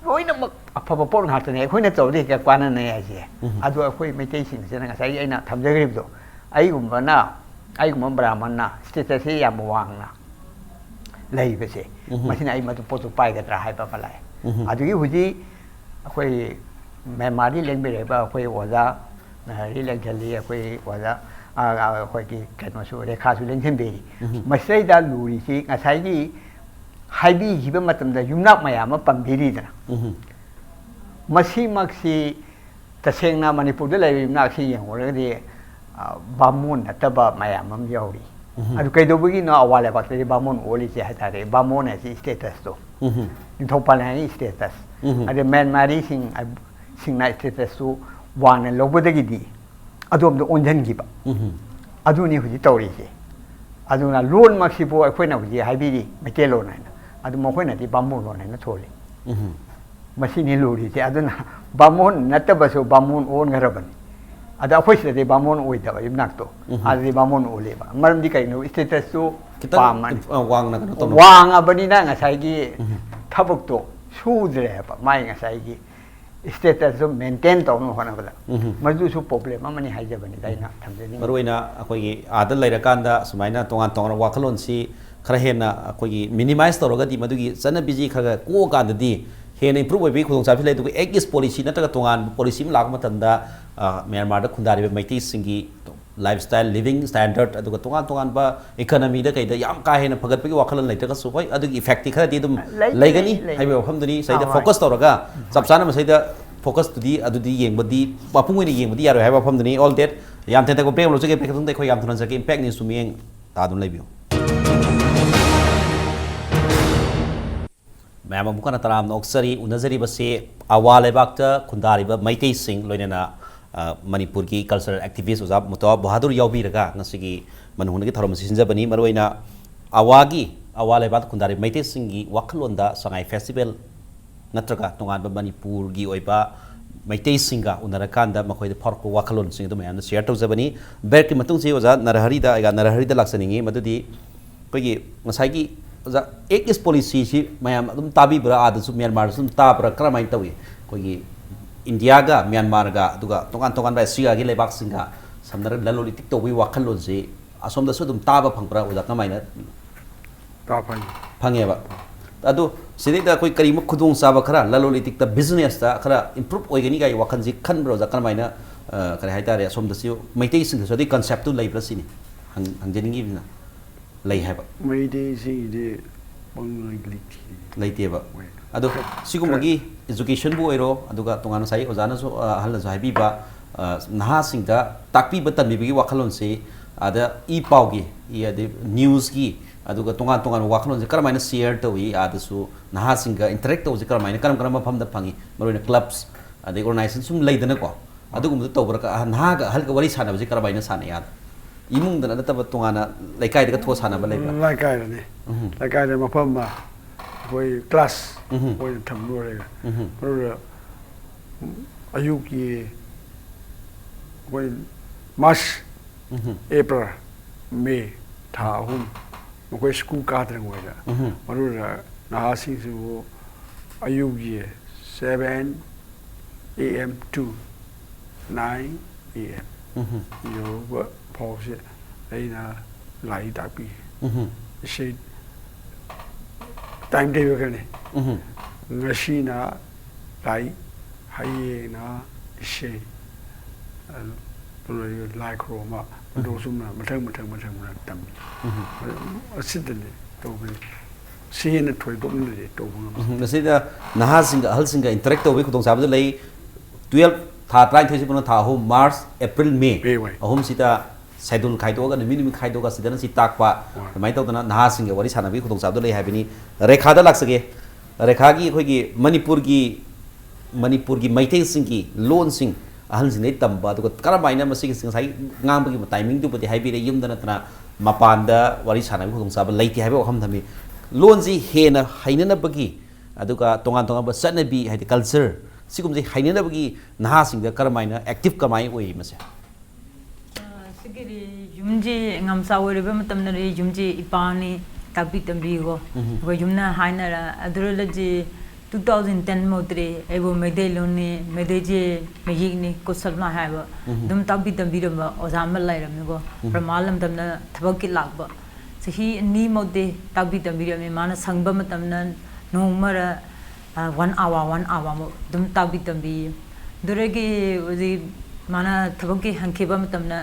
roi na mak apa pa pon hat ne khoi na chaw ri ka kwan na ai che adu khoi MEITEI-SING se na sai ai na tham jai ri do ai gum na brahman na status se ya mo wang na lai be se ma sin ai ma to pot pai ga tra hai pa palai ꯑꯗꯨꯒꯤ ꯍꯧꯖꯤꯛ ꯑꯩꯈꯣꯏ ꯃꯦꯟꯃꯥꯔꯗꯤ ꯂꯦꯡꯕꯤꯔꯛꯏꯕ ꯑꯩꯈꯣꯏ ꯑꯣꯖꯥ ꯅꯥꯌꯥꯍꯥꯔꯤ ꯂꯦꯡꯁꯤꯜꯂꯤ ꯑꯩꯈꯣꯏ ꯑꯣꯖꯥ ꯑꯩꯈꯣꯏꯒꯤ ꯀꯩꯅꯣꯁꯨ ꯔꯦꯈꯥꯁꯨ ꯂꯦꯡꯁꯤꯟꯕꯤꯔꯤ ꯃꯁꯤꯗꯩꯗ ꯂꯨꯔꯤꯁꯤ ꯉꯁꯥꯏꯒꯤ ꯍꯥꯏꯕꯤꯈꯤꯕ ꯃꯇꯝꯗ ꯌꯨꯝꯅꯥꯛ ꯃꯌꯥꯝ ꯑꯃ ꯄꯟꯕꯤꯔꯤꯗꯅ ꯃꯁꯤꯃꯛꯁꯤ ꯇꯁꯦꯡꯅ ꯃꯅꯤꯄꯨꯔꯗ ꯂꯩꯔꯤꯕ ꯌꯨꯝꯅꯥꯛꯁꯤ ꯌꯦꯡꯉꯨꯔꯒꯗꯤ ꯕꯥꯃꯣꯟ ꯅꯠꯇꯕ ꯃꯌꯥꯝ ꯑꯃ ꯌꯥꯎꯔꯤ ꯑꯗꯨ ꯀꯩꯗꯧꯕꯒꯤꯅꯣ ꯑꯋꯥ ꯂꯩꯕꯥꯛꯇꯗꯤ ꯕꯥꯃꯣꯟ ꯑꯣꯜꯂꯤꯁꯦ ꯍꯥꯏꯇꯥꯔꯦ ꯕꯥꯃꯣꯟ ꯍꯥꯏꯁꯤ ꯁ꯭ꯇꯦꯇꯁꯇꯣ ꯅꯤꯡꯊꯧ ꯄꯥꯜꯂꯤꯉꯩꯒꯤ ꯁ꯭ꯇꯦꯇꯁ ꯑꯗꯩ ꯃꯦꯟꯃꯥꯔꯤꯁꯤꯡꯅ ꯁ꯭ꯇꯦꯇꯁꯇꯨ ꯋꯥꯡꯅ ꯂꯧꯕꯗꯒꯤꯗꯤ ꯑꯗꯣꯝꯗ ꯑꯣꯟꯁꯤꯟꯈꯤꯕ ꯑꯗꯨꯅꯤ ꯍꯧꯖꯤꯛ ꯇꯧꯔꯤꯁꯦ ꯑꯗꯨꯅ ꯂꯣꯟꯃꯛꯁꯤꯕꯨ ꯑꯩꯈꯣꯏꯅ ꯍꯧꯖꯤꯛ ꯍꯥꯏꯕꯤꯔꯤ ꯃꯩꯇꯩꯂꯣꯟ ꯍꯥꯏꯅ ꯑꯗꯨ ꯃꯈꯣꯏꯅꯗꯤ ꯕꯥꯃꯣꯟ ꯂꯣꯟ ꯍꯥꯏꯅ ꯊꯣꯜꯂꯤ ꯃꯁꯤꯅꯤ ꯂꯨꯔꯤꯁꯦ ꯑꯗꯨꯅ ꯕꯥꯃꯣꯟ ꯅꯠꯇꯕꯁꯨ ꯕꯥꯃꯣꯟ ꯑꯣꯟꯈ꯭ꯔꯕꯅꯤ ꯑꯗ ꯑꯩꯈꯣꯏ ꯁꯤꯗꯗꯤ ꯕꯥꯃꯣꯟ ꯑꯣꯏꯗꯕ ꯌꯨꯝꯅꯥꯛꯇꯣ ꯑꯗꯨꯗꯤ ꯕꯥꯃꯣꯟ ꯑꯣꯜꯂꯦꯕ ꯃꯔꯝꯗꯤ ꯀꯩꯅꯣ ꯁ꯭ꯇꯦꯇꯁꯇꯨ ꯄꯥꯝꯃꯅꯤ ꯋꯥꯡꯉꯕꯅꯤꯅ ꯉꯁꯥꯏꯒꯤ ꯊꯕꯛꯇꯣ ꯁꯨꯗ꯭ꯔꯦꯕ ꯃꯥꯏ ꯉꯁꯥꯏꯒꯤ ꯁ꯭ꯇꯦꯇꯁꯇꯨ ꯃꯦꯟꯇꯦꯟ ꯇꯧꯅꯕ ꯍꯣꯠꯅꯕꯗ ꯃꯗꯨꯁꯨ ꯄ꯭ꯔꯣꯕ꯭ꯂꯦꯝ ꯑꯃꯅꯤ ꯍꯥꯏꯖꯕꯅꯤꯗ ꯑꯩꯅ ꯊꯝꯖꯅꯤꯡꯉꯤ ꯃꯔꯨꯑꯣꯏꯅ ꯑꯩꯈꯣꯏꯒꯤ ꯑꯥꯗ ꯂꯩꯔꯀꯥꯟꯗ ꯁꯨꯃꯥꯏꯅ ꯇꯣꯉꯥꯟ ꯇꯣꯉꯥꯟꯕ ꯋꯥꯈꯜꯂꯣꯟꯁꯤ ꯈꯔ ꯍꯦꯟꯅ ꯑꯩꯈꯣꯏꯒꯤ ꯃꯤꯅꯤꯃꯥꯏꯖ ꯇꯧꯔꯒꯗꯤ ꯃꯗꯨꯒꯤ ꯆꯠꯅꯕꯤꯁꯤ ꯈꯔ ꯀꯣꯛꯑꯀꯥꯟꯗꯗꯤ ꯍꯦꯟꯅ ꯏꯝꯄ꯭ꯔꯨꯞ ꯑꯣꯏꯕꯒꯤ ꯈꯨꯗꯣꯡꯆꯥꯕꯁꯤ ꯂꯩ ꯑꯗꯨꯒ ꯑꯦꯛ ꯏꯁ ꯄꯣꯂꯤꯁꯤ ꯅꯠꯇ꯭ꯔꯒ ꯇꯣꯉꯥꯟꯕ ꯄꯣꯂꯤꯁꯤ ꯑꯃ ꯂꯥꯛꯄ ꯃꯇꯝꯗ ꯃ꯭ꯌꯥꯟꯃꯥꯔꯗ ꯈꯨꯟꯗꯥꯔꯤꯕ ꯃꯩꯇꯩꯁꯤꯡꯒꯤ ꯂꯥꯏꯐ ꯁ꯭ꯇꯥꯏꯜ ꯂꯤꯕꯤꯡ ꯁ꯭ꯇꯦꯟꯗꯔꯠ ꯑꯗꯨꯒ ꯇꯣꯉꯥꯟ ꯇꯣꯉꯥꯟꯕ ꯏꯀꯣꯅꯣꯃꯤꯗ ꯀꯩꯗ ꯌꯥꯝ ꯀꯥ ꯍꯦꯟꯅ ꯐꯒꯠꯄꯒꯤ ꯋꯥꯈꯜꯂꯣꯟ ꯂꯩꯇ꯭ꯔꯒꯁꯨ ꯍꯣꯏ ꯑꯗꯨꯒꯤ ꯏꯐꯦꯛꯇꯤ ꯈꯔꯗꯤ ꯑꯗꯨꯝ ꯂꯩꯒꯅꯤ ꯍꯥꯏꯕ ꯋꯥꯐꯝꯗꯨꯅꯤ ꯁꯤꯗ ꯐꯣꯀꯁ ꯇꯧꯔꯒ ꯆꯞ ꯆꯥꯅ ꯃꯁꯤꯗ ꯐꯣꯀꯁꯇꯨꯗꯤ ꯑꯗꯨꯗꯤ ꯌꯦꯡꯕꯗꯤ ꯃꯄꯨꯡ ꯑꯣꯏꯅ ꯌꯦꯡꯕꯗꯤ ꯌꯥꯔꯣꯏ ꯍꯥꯏꯕ ꯋꯥꯐꯝꯗꯨꯅꯤ ꯑꯣꯜ ꯗꯦꯠ ꯌꯥꯝ ꯊꯦꯡꯅ ꯕ꯭ꯔꯦꯛ ꯂꯧꯖꯒꯦ ꯕ꯭ꯔꯦꯛ ꯃꯇꯨꯡꯗ ꯑꯩꯈꯣꯏ ꯌꯥꯝ ꯊꯨꯅꯖꯒꯦ ꯏꯝꯄꯦꯛ ꯅ꯭ꯌꯨꯁ ꯃꯤꯠꯌꯦꯡ ꯇꯥꯗꯨꯅ ꯂꯩꯕꯤꯌꯨ ꯃꯌꯥꯝ ꯑꯃꯨꯛ ꯍꯟꯅ ꯇꯔꯥꯝꯅ ꯑꯣꯛꯆꯔꯤ ꯎꯅꯖꯔꯤꯕꯁꯤ ꯑꯋꯥ ꯂꯩꯕꯥꯛꯇ ꯈꯨꯟꯗꯥꯔꯤꯕ ꯃꯩꯇꯩꯁꯤꯡ ꯂꯣꯏꯅꯅ ꯃꯅꯤꯄꯨꯔꯒꯤ ꯀꯜꯆꯔꯦꯜ ꯑꯦꯛꯇꯤꯚꯤꯁ ꯑꯣꯖꯥ ꯃꯨꯇꯋꯥ ꯕꯍꯥꯗꯨꯔ ꯌꯥꯎꯕꯤꯔꯒ ꯉꯁꯤꯒꯤ ꯃꯅꯨꯡꯗꯒꯤ ꯊꯧꯔꯝ ꯑꯁꯤ ꯁꯤꯟꯖꯕꯅꯤ ꯃꯔꯨꯑꯣꯏꯅ ꯑꯋꯥ ꯂꯩꯕꯥꯛꯇ ꯈꯨꯟꯗꯥꯔꯤꯕ ꯃꯩꯇꯩꯁꯤꯡꯒꯤ ꯋꯥꯈꯜꯂꯣꯟꯗ ꯁꯉꯥꯏ ꯐꯦꯁꯇꯤꯚꯦꯜ ꯅꯠꯇ꯭ꯔꯒ ꯇꯣꯉꯥꯟꯕ ꯃꯅꯤꯄꯨꯔꯒꯤ ꯑꯣꯏꯕ ꯃꯩꯇꯩꯁꯤꯡꯒ ꯎꯅꯔꯀꯥꯟꯗ ꯃꯈꯣꯏꯗ ꯐꯥꯎꯔꯛꯄ ꯋꯥꯈꯜꯂꯣꯟꯁꯤꯡ ꯑꯗꯨ ꯃꯌꯥꯝꯅ ꯁꯤꯌꯔ ꯇꯧꯖꯕꯅꯤ ꯕ꯭ꯔꯦꯛꯀꯤ ꯃꯇꯨꯡꯁꯤ ꯑꯣꯖꯥ ꯅꯔꯍꯔꯤꯗ ꯂꯥꯛꯆꯅꯤꯡꯉꯤ ꯃꯗꯨꯗꯤ ꯑꯩꯈꯣꯏꯒꯤ ꯉꯁꯥꯏꯒꯤ ꯑꯣꯖꯥ ꯑꯦꯛ ꯏꯁ ꯄꯣꯂꯤꯁꯤꯁꯤ ꯃꯌꯥꯝ ꯑꯗꯨꯝ ꯇꯥꯕꯤꯕ꯭ꯔꯥ ꯑꯥꯗꯁꯨ ꯃ꯭ꯌꯥꯟꯃꯥꯔꯗꯁꯨ ꯑꯗꯨꯝ ꯇꯥꯕ꯭ꯔꯥ ꯀꯔꯝꯍꯥꯏꯅ ꯇꯧꯏ ꯑꯩꯈꯣꯏꯒꯤ ꯏꯟꯗꯤꯌꯥꯒ ꯃ꯭ꯌꯥꯟꯃꯥꯔꯒ ꯑꯗꯨꯒ ꯇꯣꯉꯥꯟ ꯇꯣꯉꯥꯟꯕ ꯑꯦꯁꯤꯌꯥꯒꯤ ꯂꯩꯕꯥꯛꯁꯤꯡꯒ ꯁꯝꯅꯔꯒ ꯂꯂꯣꯟ ꯏꯇꯤꯛ ꯇꯧꯕꯒꯤ ꯋꯥꯈꯜꯂꯣꯟꯁꯤ ꯑꯁꯣꯝꯗꯁꯨ ꯑꯗꯨꯝ ꯇꯥꯕ ꯐꯪꯕ꯭ꯔꯥ ꯑꯣꯖꯥ ꯀꯃꯥꯏꯅ ꯐꯪꯉꯦꯕ ꯑꯗꯣ ꯁꯤꯗꯩꯗ ꯑꯩꯈꯣꯏ ꯀꯔꯤꯃꯨꯛ ꯈꯨꯗꯣꯡꯆꯥꯕ ꯈꯔ ꯂꯂꯣꯟ ꯏꯇꯤꯛꯇ ꯕꯤꯖꯤꯅꯦꯁꯇ ꯈꯔ ꯏꯝꯄ꯭ꯔꯨꯞ ꯑꯣꯏꯒꯅꯤ ꯀꯥꯏ ꯋꯥꯈꯜꯁꯤ ꯈꯟꯕ꯭ꯔꯣ ꯑꯣꯖꯥ ꯀꯔꯝꯍꯥꯏꯅ ꯀꯔꯤ ꯍꯥꯏꯇꯥꯔꯦ ꯑꯁꯣꯝꯗꯁꯨ ꯃꯩꯇꯩꯁꯤꯡꯗꯁꯨ ꯑꯗꯨꯒꯤ ꯀꯟꯁꯦꯞꯇꯨ ꯂꯩꯕ꯭ꯔꯥ ꯁꯤꯅꯤ ꯍꯪꯖꯅꯤꯡꯉꯤꯕꯅ ꯂꯩ ꯍꯥꯏꯕ ꯃꯩꯇꯩꯁꯤꯡꯒꯤꯗꯤ ꯂꯩꯇꯦꯕ ꯑꯗꯣ ꯁꯤꯒꯨꯝꯕꯒꯤ ꯑꯦꯖꯨꯀꯦꯁꯟꯕꯨ ꯑꯣꯏꯔꯣ ꯑꯗꯨꯒ ꯇꯣꯉꯥꯟꯅ ꯉꯁꯥꯏ ꯑꯣꯖꯥꯅꯁꯨ ꯑꯍꯜꯅꯁꯨ ꯍꯥꯏꯕꯤꯕ ꯅꯍꯥꯁꯤꯡꯗ ꯇꯥꯛꯄꯤꯕ ꯇꯝꯕꯤꯕꯒꯤ ꯋꯥꯈꯜꯂꯣꯟꯁꯤ ꯑꯗ ꯏ ꯄꯥꯎꯒꯤ ꯑꯗꯩ ꯅ꯭ꯌꯨꯁꯀꯤ ꯑꯗꯨꯒ ꯇꯣꯉꯥꯟ ꯇꯣꯉꯥꯟꯕ ꯋꯥꯈꯜꯂꯣꯟꯁꯦ ꯀꯔꯝꯍꯥꯏꯅ ꯁꯤꯌꯔ ꯇꯧꯏ ꯑꯥꯗꯁꯨ ꯅꯍꯥꯁꯤꯡꯒ ꯏꯟꯇꯔꯦꯛ ꯇꯧꯕꯁꯦ ꯀꯔꯝꯍꯥꯏꯅ ꯀꯔꯝꯕ ꯃꯐꯝꯗ ꯐꯪꯏ ꯃꯔꯨꯑꯣꯏꯅ ꯀ꯭ꯂꯕꯁ ꯑꯗꯩ ꯑꯣꯔꯒꯅꯥꯏꯖꯦꯁꯟ ꯁꯨꯝ ꯂꯩꯗꯅꯀꯣ ꯑꯗꯨꯒꯨꯝꯕꯗꯣ ꯇꯧꯕ꯭ꯔꯥ ꯅꯍꯥꯒ ꯑꯍꯜꯒ ꯋꯥꯔꯤ ꯁꯥꯟꯅꯕꯁꯦ ꯀꯔꯝꯍꯥꯏꯅ ꯁꯥꯟꯅꯩ ꯑꯥꯗ 이몽드나 나타바 동안아 라이카이드가 토 사나바 레이바 라이카이드네 라이카이드 마파마 거의 클래스 거의 탐로래 그러려 아유기 거의 마스 에프릴 메이 다음 거의 스쿨 가드는 거야 그러려 나하싱수 아유기에 7 a.m. to 9 a.m. 요 pause aina lai tapi she time table kane ngasi na lai hai na she lai chroma do sum na mathang tam asidne to be see na thoi dom ne to na se da naha singa hal singa interact to be khudong sabda lei 12 था ट्राइन थे सिपना था हो मार्च अप्रैल मे अहोम सिता schedule खाइदोगा निमिनि खाइदोगा सिदन सि ताकपा माइ तौदना नहा सिंग वरि सानाबि खुदों साबदो ले हाबिनी रेखादा लाक्सगे रेखागी अखोगी मणिपुर की मैथै सिंगी loan सिंग अहल सिंग नै तंबा दुग करमाइना मसिग सिंग साइ ngamबगी टाइमिंग दुबदि हाइबिरे युमदना तना मपानदा वरि सानाबि खुदों साब लैति हाइबो अखम थमि लोन जि हेना हाइननबगी अदुगा तोंगान तोंगाब सनबि हाइदि कल्चर सिगुमजे हाइननबगी नहासिंग करमाइना एक्टिव कमाइ ओइ मसे सिगिरि युमजे ngamsa ओइरेबे मतमनरि युमजे इपानी ताबि तंबिगो गो युमना हाइनरा अदुरलजे 2010 मोत्रे एबो मेदे लोने मेदेजे मेहिगनि कोसलमा हाइबो दुम ताबि तंबिरम ओजाम लाइरमगो प्रमालम तमना थबकी लागबो सही नि मोदे ताबि तंबिरम माना संगब मतमना नोमरा 1 hour มุดุมตาบิตัมบีดูเรกีวันนี้มานะทับกี้หันเคบัมตัมนะ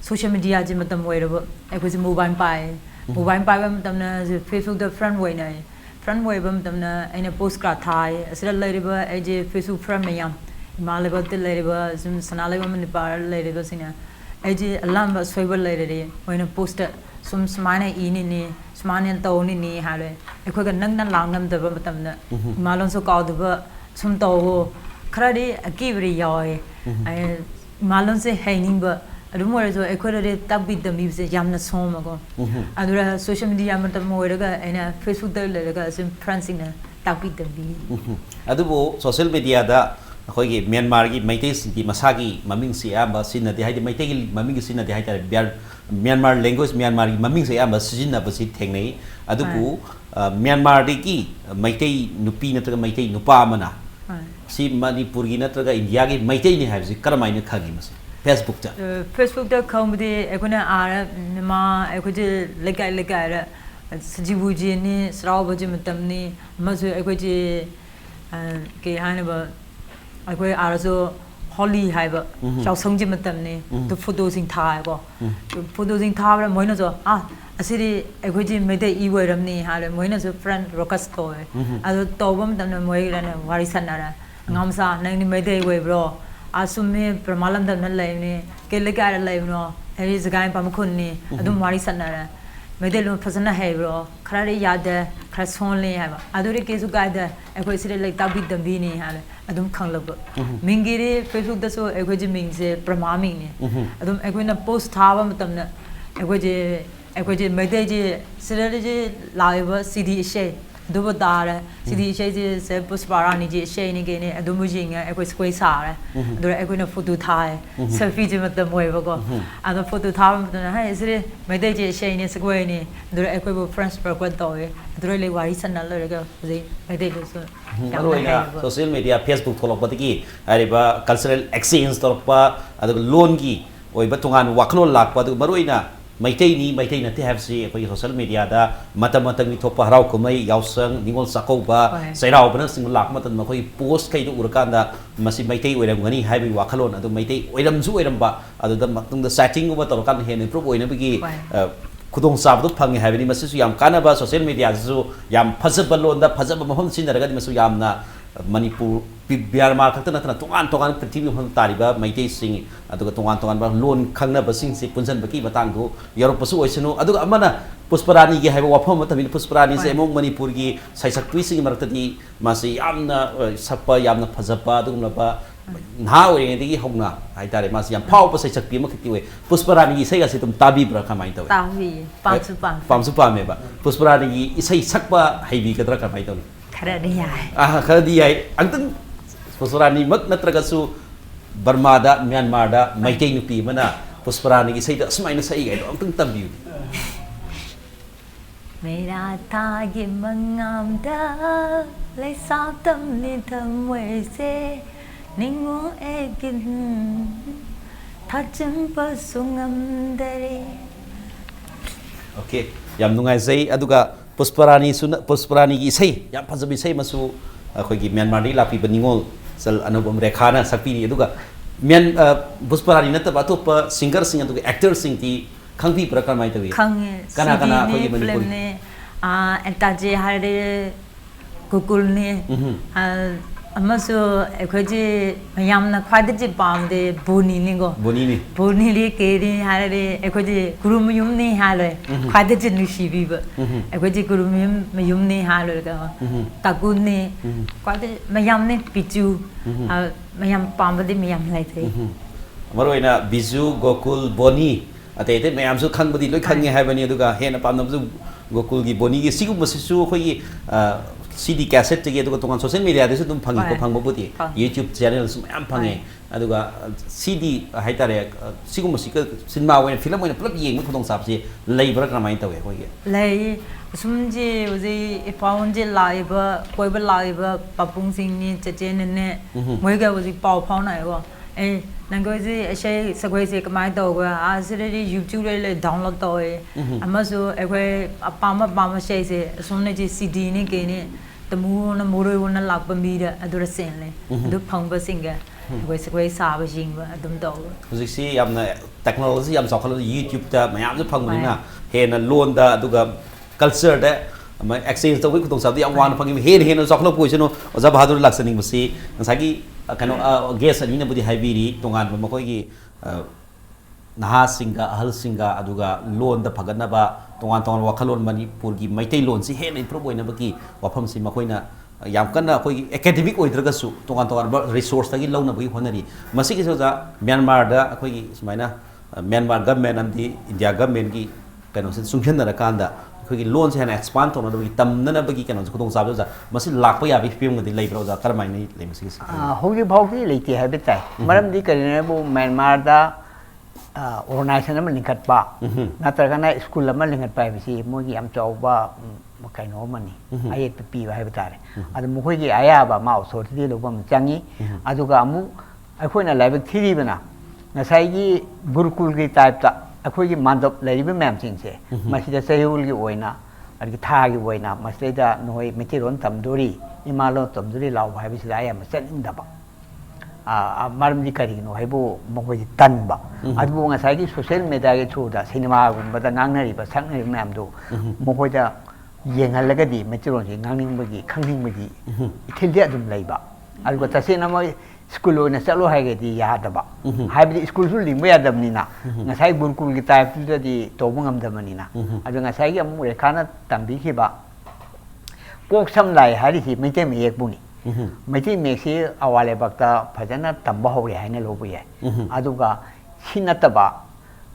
โซเชียลมีเดียจิมตัมเวรบไอ้คนจะโมบายไปบัมตัมนะเฟซบุ๊กเดอร์เฟรนด์เวย์นะเฟรนด์เวย์บัมตัมนะไอ้เนี่ยโพสต์กระทายสิ่งเลยบ่ไอ้เจเฟซบุ๊กเฟรนด์ไม่ยามมาเลยบ่ติเลยบ่ซึ่งสนาเลยบ่มันปาเลยบ่สินะไอ้เจอลัมบ่สวยบ่เลยดิวันนี้โพสต์สมสมัยในอีนี่สมัยนี้โตนี่ฮะเลยไอ้คนก็นั่งลางน้ำตัวบัมตัมนะมาลงสกอตัวบ่สมโตคราดีกีบริยอยไอ้มาลงเสให้นิ่งบ่รู้มั้ยว่าไอ้คนเรื่องตับบิดมีสิ่งยามน่ะส่งมาก่อนอันนั้นโซเชียลมีเดียมันต้องมวยแล้วก็ไอ้เนี่ยเฟซบุ๊กได้เลยแล้วก็ซิมพรานซิงนะตับบิดมีอันนั้นโซเชียลมีเดียได้คอยกี่เมียนมาร์กี่ไม่ได้สิ่งที่มาสักกี่มามิ่งเสียมาสินนะที่ให้ไม่ได้มามิ่งสินนะที่ให้แต่เบียร์เมียนมาร์ language เมียนมาร์มามิ่งเสียมาสินนะภาษาเทคนิคอันนั้นเมียนมาร์ที่กี่ไม่ได้นุปีนั่นก็ไม่ได้นุป้ามันนะสิมานิปุรีนั่นก็อินเดียกี่ไม่ได้เนี่ยให้สิกระไม่เนี่ยข้ากี่มาสิ Facebook จ้ะ Facebook ได้เขาไม่ได้ไอ้คนนั้นอาร์มาไอ้คนจะเล็กๆสจิบูจีนี่สระบุจีมันตั้มนี่มาสู่ไอ้คนจะเกี่ยให้เนี่ยบ่ไอ้คนอาร์so Holly ให้บ่ชาวสงจีมันตั้มนี่ตัวโฟโต้สิงถ่ายบ่โฟโต้สิงถ่ายแล้วมวยนั่นsoสิไอ้คนจะไม่ได้อีเวอร์รำนี่ฮะเลยมวยนั่นso friend request ตัวตัวบ่มันตั้มเนี่ยมวยกันเนี่ยวาริสันนะงามซะนั่งนี่ไม่ได้เว้ย bro asumne pramalam dam nan lai ne ke lekar lai no eri zagai pam khun ni adum mari sanara mede lo phasana hai bro khara ri yad khara son le ha ba adure ke su ga da ekoi sire lai tabi dam bi ni ha le adum khang lo ba mingi ri facebook da so ekoi ji ming se pramami ni adum ekoi na post tha ba matam na ekoi ji mede ji sire ji lai ba cd sheดูบตาเลยสิ่งที่ใช้จะเซฟสปารานี่จะใช้นี่กันเนี่ยดูมือจริงไงไอ้คนสวยสาเลยดูไอ้คนน่ะโฟโต้ถ่ายเซลฟี่จะมาตั้งไว้บ่ก็อันนั้นโฟโต้ถ่ายมันตั้งให้สิไม่ได้จะใช้เนี่ยสวยนี่ดูไอ้คนเป็นเพื่อนสเปรย์กันต่อเลยดูเลยว่าที่สนั่นเลยก็สิไม่ได้เลยส่วนมาด้วยนะโซเชียลมีเดีย Facebook ทลอกปฏิกิอะไรบ้า cultural exchange ทลอกปะอะไรก็ล้วนกี่โอ้ยบัตรงานวักโลนหลักปะดูมาด้วยนะไม่ใช่นะที่ have สิคุยโซเชียลมีเดียได้มาตั้งนี่ทบเราคุยยาวสังนิงอลสักกูบ้าใส่เราเป็นสิ่งหลักมาตั้งมาคุยโพสต์ใครดูอุรกันได้มาสิไม่ใช่เวลาเงินนี่ให้ไปวักขลุ่นอะตัวไม่ใช่เวลาสู้เวลาบ้าอะตัวตั้งแต่ setting ก็ว่าตลอดการเห็นในพวกเวลาเมื่อกี้คุณต้องทราบทุกพังให้ไปนี่มาสิสุยามกันนะบ้าโซเชียลมีเดียสิสุยามพัฒน์บอลลูนได้พัฒน์บอลมันสิ่งอะไรกันมาสุยามนะมณิปุรเบียร์มาร์ขั้นนั้นตรงอันปฏิบัติพันตาริบะไม่ได้สิ่งอะตัวก็ตรงอันบางล้วนข้างหน้าบางสิ่งสิปุ่นสันบางทีมาตั้งดูยารุปัสสุไอชโนอะตัวก็มันนะพุทธปราณีกี่ให้ว่าพ่อมาทำเป็นพุทธปราณีเสมงมณิปุรกี่ใส่สักวิสิ่งมาตัดที่มาสิยามนะสัพพยามนะพัฒน์ปะตัวมันละน้าเองที่ห้องน่ะไอ้ตาเรมาสิยามพ่อภาษาสักปีมาคิดว่าพุทธปราณีใส่ก็สิตุ่มตาบีบระคำไม่ตัวตาบีปั๊มสุปามเมบะพุทธปราณีใส่สักปะให้บีกันระคำไม่ตัวขนาดนี้ใหญ่ขนาดนี้ใหญ่อันนั้นพุทธปราณีมักนัตรกัสุบาร์มาดาเมียนมาดาไม่ใช่นุปีมันนะพุทธปราณีใส่ก็สมัยนั้นใส่ไงตัวอันนั้นตาบีไม่ได้ทายิมังงามดาเลยสาวตำนิทำไว้เสนิ่งงูเอกินถ้าจึงประสงค์เดรีโอเคยามนุ่งไงใส่อะดูกะพุทธปราณีสุนพุทธปราณีกี่ใส่ยามพัฒน์บิใส่มาสู่คอยกี่เมียนมาดีลาปีเป็นนิงอลสลอนุบมเรขานะสักปีนี้ดูกะเมียนพุทธปราณีนั่นแต่ว่าตัวปะซิงเกอร์ซิงตัวแอคเตอร์ซิงที่ขังพี่ประการไม่ตัวขังกันนะคอยกี่มันญี่ปุ่นเอ็นตาเจฮาร์เดกุกุลเนี่ยมาสู่คอยจีพยายามนะควายที่จีปามเดบูนีนี่ก็บูนีเลยเกลีฮาร์เดคอยจีกลุ่มยุ่มนี่ฮาเลยควายที่จีนุชีบีบคอยจีกลุ่มยุ่มนี่ฮาเลยก็ตะกุนนี่ควายที่พยายามนี่ปิจูพยายามปามที่พยายามอะไรที่มาด้วยนะบิจูโกกุลบูนีแต่ที่พยายามสู้ขังบดีเลยขังยังไงวันนี้ดูกะเห็นปามน้ำสู้โกกุลกีบูนีกีสิ่งมันสู้คอยCD cassette จะเกี่ยวกับตรงโซเชียลมีเดียที่สุดต้องพังก็พังบ่ปุติ YouTube channel สมัยอันพังไงอะดูก็ CD ให้ตาเรสิ่งมันสิก็สินมาเว้นฟิล์มเว้นพลับยิงมันคงต้องสับสิเลยบรักน้ำมันตัวเองก็เกี่ยเลยสมจีว่าจะพาวน์จีไลฟ์คอยเป็นไลฟ์ปะปุ่งสิ่งนี้จะเจนเนี่ยเมื่อกี้ว่าจะเป่าพาวน์ไหนวะนั่นก็จะใช้สักวันสิก็ไม่ตัวก็สิได้ YouTube เลยดาวน์โหลดตัวมาสู่ไอ้คนปามใช้สิสมเนี่ยจะ CD นี่กันเนี่ยต temu na muroi wona lakpa mi da adura sen le du phangba singa goi sagoi saba jingba adum do hujik si yamna technology yam sakhalo YouTube ta mayam ju phang na hena loan da aduga culture da ma exchange to wi khutong sa yam wan phangi hen sakhalo poisino oza bahadur laksaning basi ngasagi kano guest ani na budi haibiri tongan ba makoi gi naha singa ahal singa aduga loan da phagana ba tongan tongan wakhalon Manipur gi Meitei loan si hen improve oina ba ki wafam si makoina yam kana koi academic oidraga su tongan tongan resource tagi launa ba gi honari masi gi soja Myanmar da koi gi sumaina Myanmar government amdi India government gi kano se sungchen da kanda koi gi loan se hana expand to na ba gi tamna na ba gi kano khutong sa ja masi lakpa ya bi film gi lei bro ja karmai nei le masi gi hogi bhaugi leiti ha betai maram di karine bu Myanmar da organization ama lingkat ba natragana school ama lingkat pa bisi mogi am chawba kaino mani ayet pi ba ha betare adu mukoi gi aya ba ma authority lo bam changi adu ga amu akhoina laibak thiri bana nasai gi gurukul gi type ta akhoi gi mandop laiba mem sing se masida sayul gi oina adi tha gi oina masida noi metiron tamdori imalo tamdori law ba bisi aya ma chen inda ba maram di kari no haibo mokoi tan ba adu ngasai gi social media gi through da cinema gum ba da ngangnari ba saknari mem do mokoi da yenghalaga di metiron si ngangning bagi khangning bagi ithildia dum leiba adu ta se na moi school na chalo haige di ya da ba haibi school su ling ya dam ni na ngasai burkul gi type tu di to bungam dam ni na adu ngasai gi amu Rekha na tambi ki ba kok sam lai hari si Meitei me ek buni Meitei me si AWA Leibakki phajana tamba hore haina lo bu ye adu ga sinata ba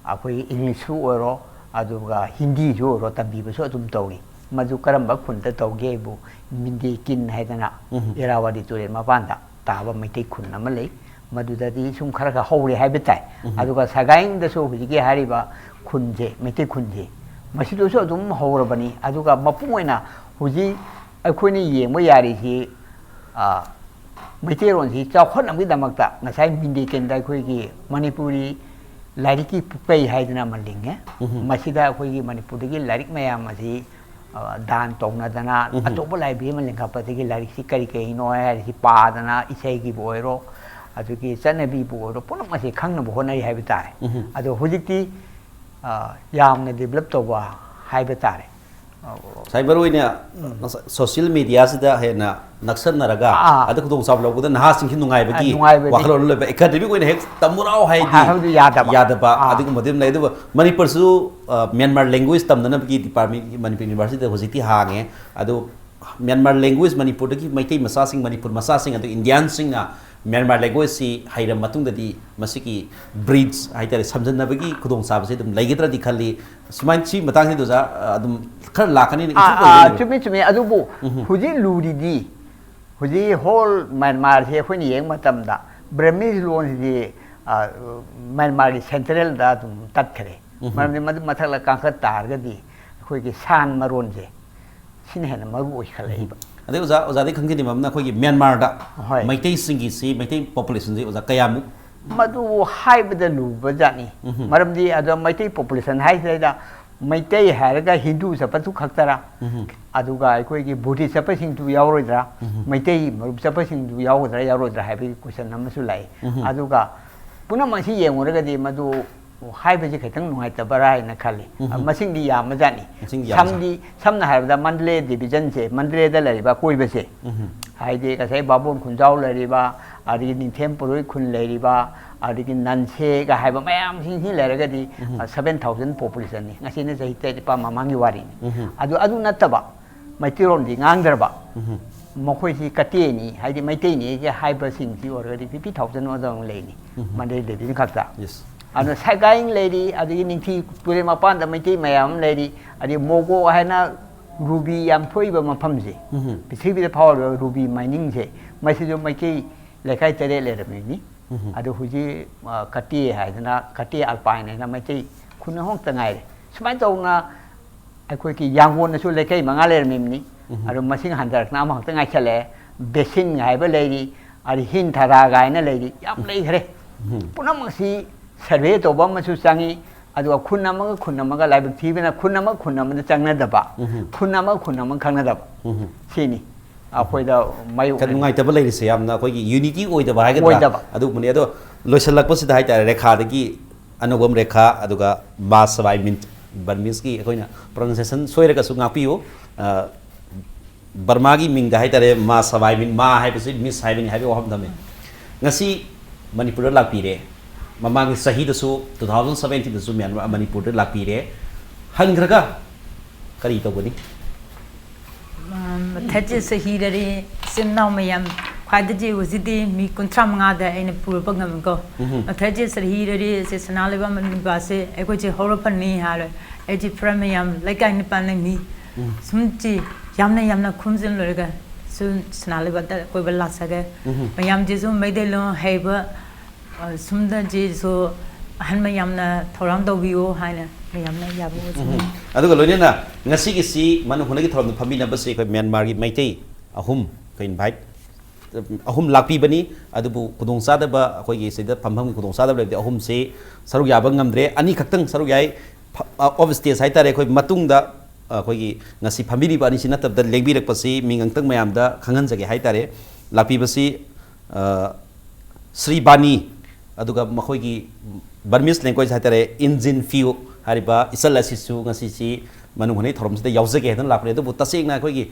akoi English su oro adu ga Hindi ju oro tambi ba so dum tawi maju karamba khunta tawge bu mindi kin haidana Erawadi turen mapanda taba Meitei khun ama lei maduda di sum khara ka hore haibetai aduga sagaing da so hujigi hariba khunje Meitei khunje masido so dum horabani aduga mapungoina huji akhoni yengba yari si Meitei ron si chawkhon amgi damakta ngasai mindi ken dai khoi gi Manipuri lariki pupei haidana malinge masida khoi gi Manipur gi larik mayam asi dan tongna dana atopa library man lengka patigi larik si kari kai no hai si pa dana isai gi boiro adu ki chanabi boiro puna masi khangna bo honai hai bitare adu hujikti yamna develop to ba hai bitare cyber oina social media sida hena naksan naraga adu khudong sab loguda naha sing nungai bagi wakalo le academic oina hek tamurao hai di yadaba adu modim nei du Manipur su Myanmar language tamdana bagi department Manipur university da hojiti hange adu Myanmar language Manipur dagi Meitei masa sing Manipur masa sing adu Indian sing na Myanmar language si hairam matung dadi masiki breeds haitare samjanna bagi khudong sab se dum laigidra di khali sumain chi matang ni do ja adum khar lakani ni chumi adubu huji luri di huji whole Myanmar he khoni yeng matam da Burmese loan di Myanmar central da dum tat khare maram ni madu mathak ka kha tar ga di khoi ki san maron je sin hena maru oi khalai ba ade oza de khangni mamna khoi gi Myanmar da MEITEI-SING gi si Meitei population ji oza kayamu madu haibda lu ba jani maram di adu Meitei population hai da Meitei haraga Hindu sapatu khaktara aduga khoi gi Buddhist sapasing tu yauroidra Meitei marup sapasing tu yauroidra haibi question namasu lai aduga puna masi yenguraga di madu haiba ji khaitang nungai tabarai na khali masing di ya majani samdi samna haibda Mandle division je Mandle da lariba koiba se haide ka sai babon khunjau lariba adi ningthem puroi khun lariba adi nanse ga haiba mayam sing hi laraga di 7000 population ni ngasi ne jai te pa mamangi wari adu nataba Meitei ron di ngangdarba mokhoi si kate ni haide Meitei ni je haiba sing si orga di 50000 odong le ni Mandle division khakta yes anu sagaing lady adi ningthi pure mapan da Meitei mayam lady adi mogo haina ruby yam thoiba mafam je pithribi da power ruby mining je masijo Meitei lekai tere le rami ni adu huji kati haidana kati alpine na Meitei khuna hong tangai smai tawna akhoi ki yangon na su lekai manga le rami ni adu masing handar na ma tangai chale besin ngai ba lady adi hin thara gai na lady yam lei khare punam si survey to ba ma su changi adu khunamaga laibak thibena khunama changna daba khunama khangna daba sini ꯑꯩꯈꯣꯏꯗ ꯃꯥꯌꯣꯛꯅꯩ kan nungai tabal lai se yamna koi gi unity oidaba ha Oidaba. ga adu mani ado loisalak pasida hai tare rekha dagi anugam rekha aduga ba sabai mint Burmese ki koina pronunciation soiraga su ngapiyo Burma gi ming da hai tare ma sabai mint ma hai pasi miss hai bini hai bi waham dame ngasi Manipur lakpire mamang sahi da su 2017 da su Myanmar Manipur lakpire hangraga kari to goni Taji sahirari simnau mayam khadaji wazidi mi kuntram nga da aina pura pagam ko taji sahirari se sanaliba manba se eko ji horopan ni hare eji pramayam like aina pan mi sumji yamna khumzin lorga sun sanaliba da koi bala saga mayam ji so Meitei lo haiba sumda ji so han mayam na thoram do bio haina mayamna yabu aduga loinena ngasi gi si manu hunagi thoram phami na base ko Myanmar gi Meitei ahum ko invite ahum lakpi bani adubu kudong sada ba koi gi sida phampham kudong sada ba ahum se saruk yaba ngamdre ani khaktang saruk yai obviously sai tare koi matung da koi gi ngasi phami ri ba ni sina tab da lengbi rak pasi mingang tang mayam da khangan jage hai tare lakpi basi Sri Bani aduga makhoi gi Burmese language hai tare engine few hariba isal asisu ngasi si manu hunai thorom sida yaujage hedan lapre do tasing na khoi gi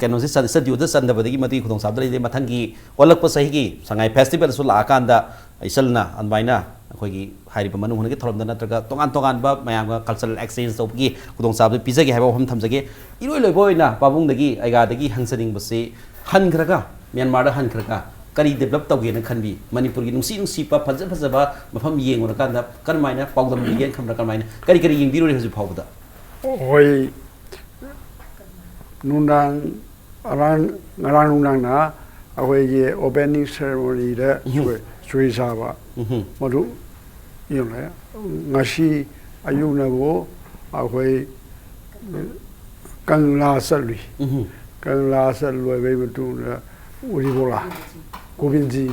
keno si sa diu da san da badagi mati khudong sabda de mathangi olak pa sahi gi sangai festival su la akanda isal na anbaina khoi gi hariba manu hunai thorom da natraga tongan ba mayam ga cultural exchange to gi khudong sabda pizage haiba hom thamjage iroi loi boina babung dagi aiga dagi hangsaning basi han khraga Myanmar da han khraga kari develop tawge na khanbi Manipur gi nungsi pa faja ba mafam yeng ora kanda kan maina pawdam gi gen khamra kan maina kari yeng biro re hoji phawda oi nundang ngarang nundang na ahoi ye opening ceremony da sui sa ba madu yong la ngasi ayu na bo ahoi kang la salwi be betu na uri bola Govinji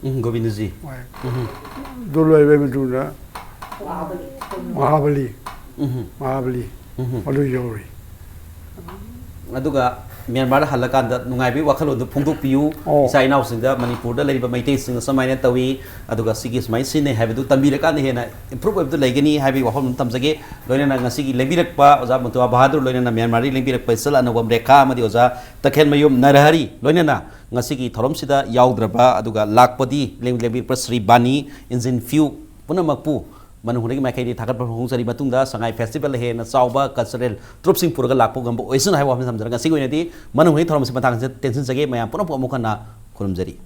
Govindji dolo be betu na Mahabali alu yori aduga Myanmar da halakanda nungai bi wakhalo du phungduk piu isai nau singda Manipur da leiba Meitei sing samaina tawi aduga sigi smai sine habidu tambira kan hena improve abdu leigani habi wahom tamjage loina na ngasi gi lebirak pa oza Mutuwa Bahadur loina na Myanmar ri lebirak pa sala anawam Rekha amadi oza takhen mayum Nayahari loina na ngasi gi thorom sida yaudra aduga lakpadi lebir pa Sri Bani engine few punamakpu manu hunagi mai kai thakat phong sari matungda sangai festival he na chawba cultural troop sing puraga lakpo gambo oisun hai wa samjara ngasi goinati manu hungi thorom se matang tension jage mayam puno po mukana khurumjari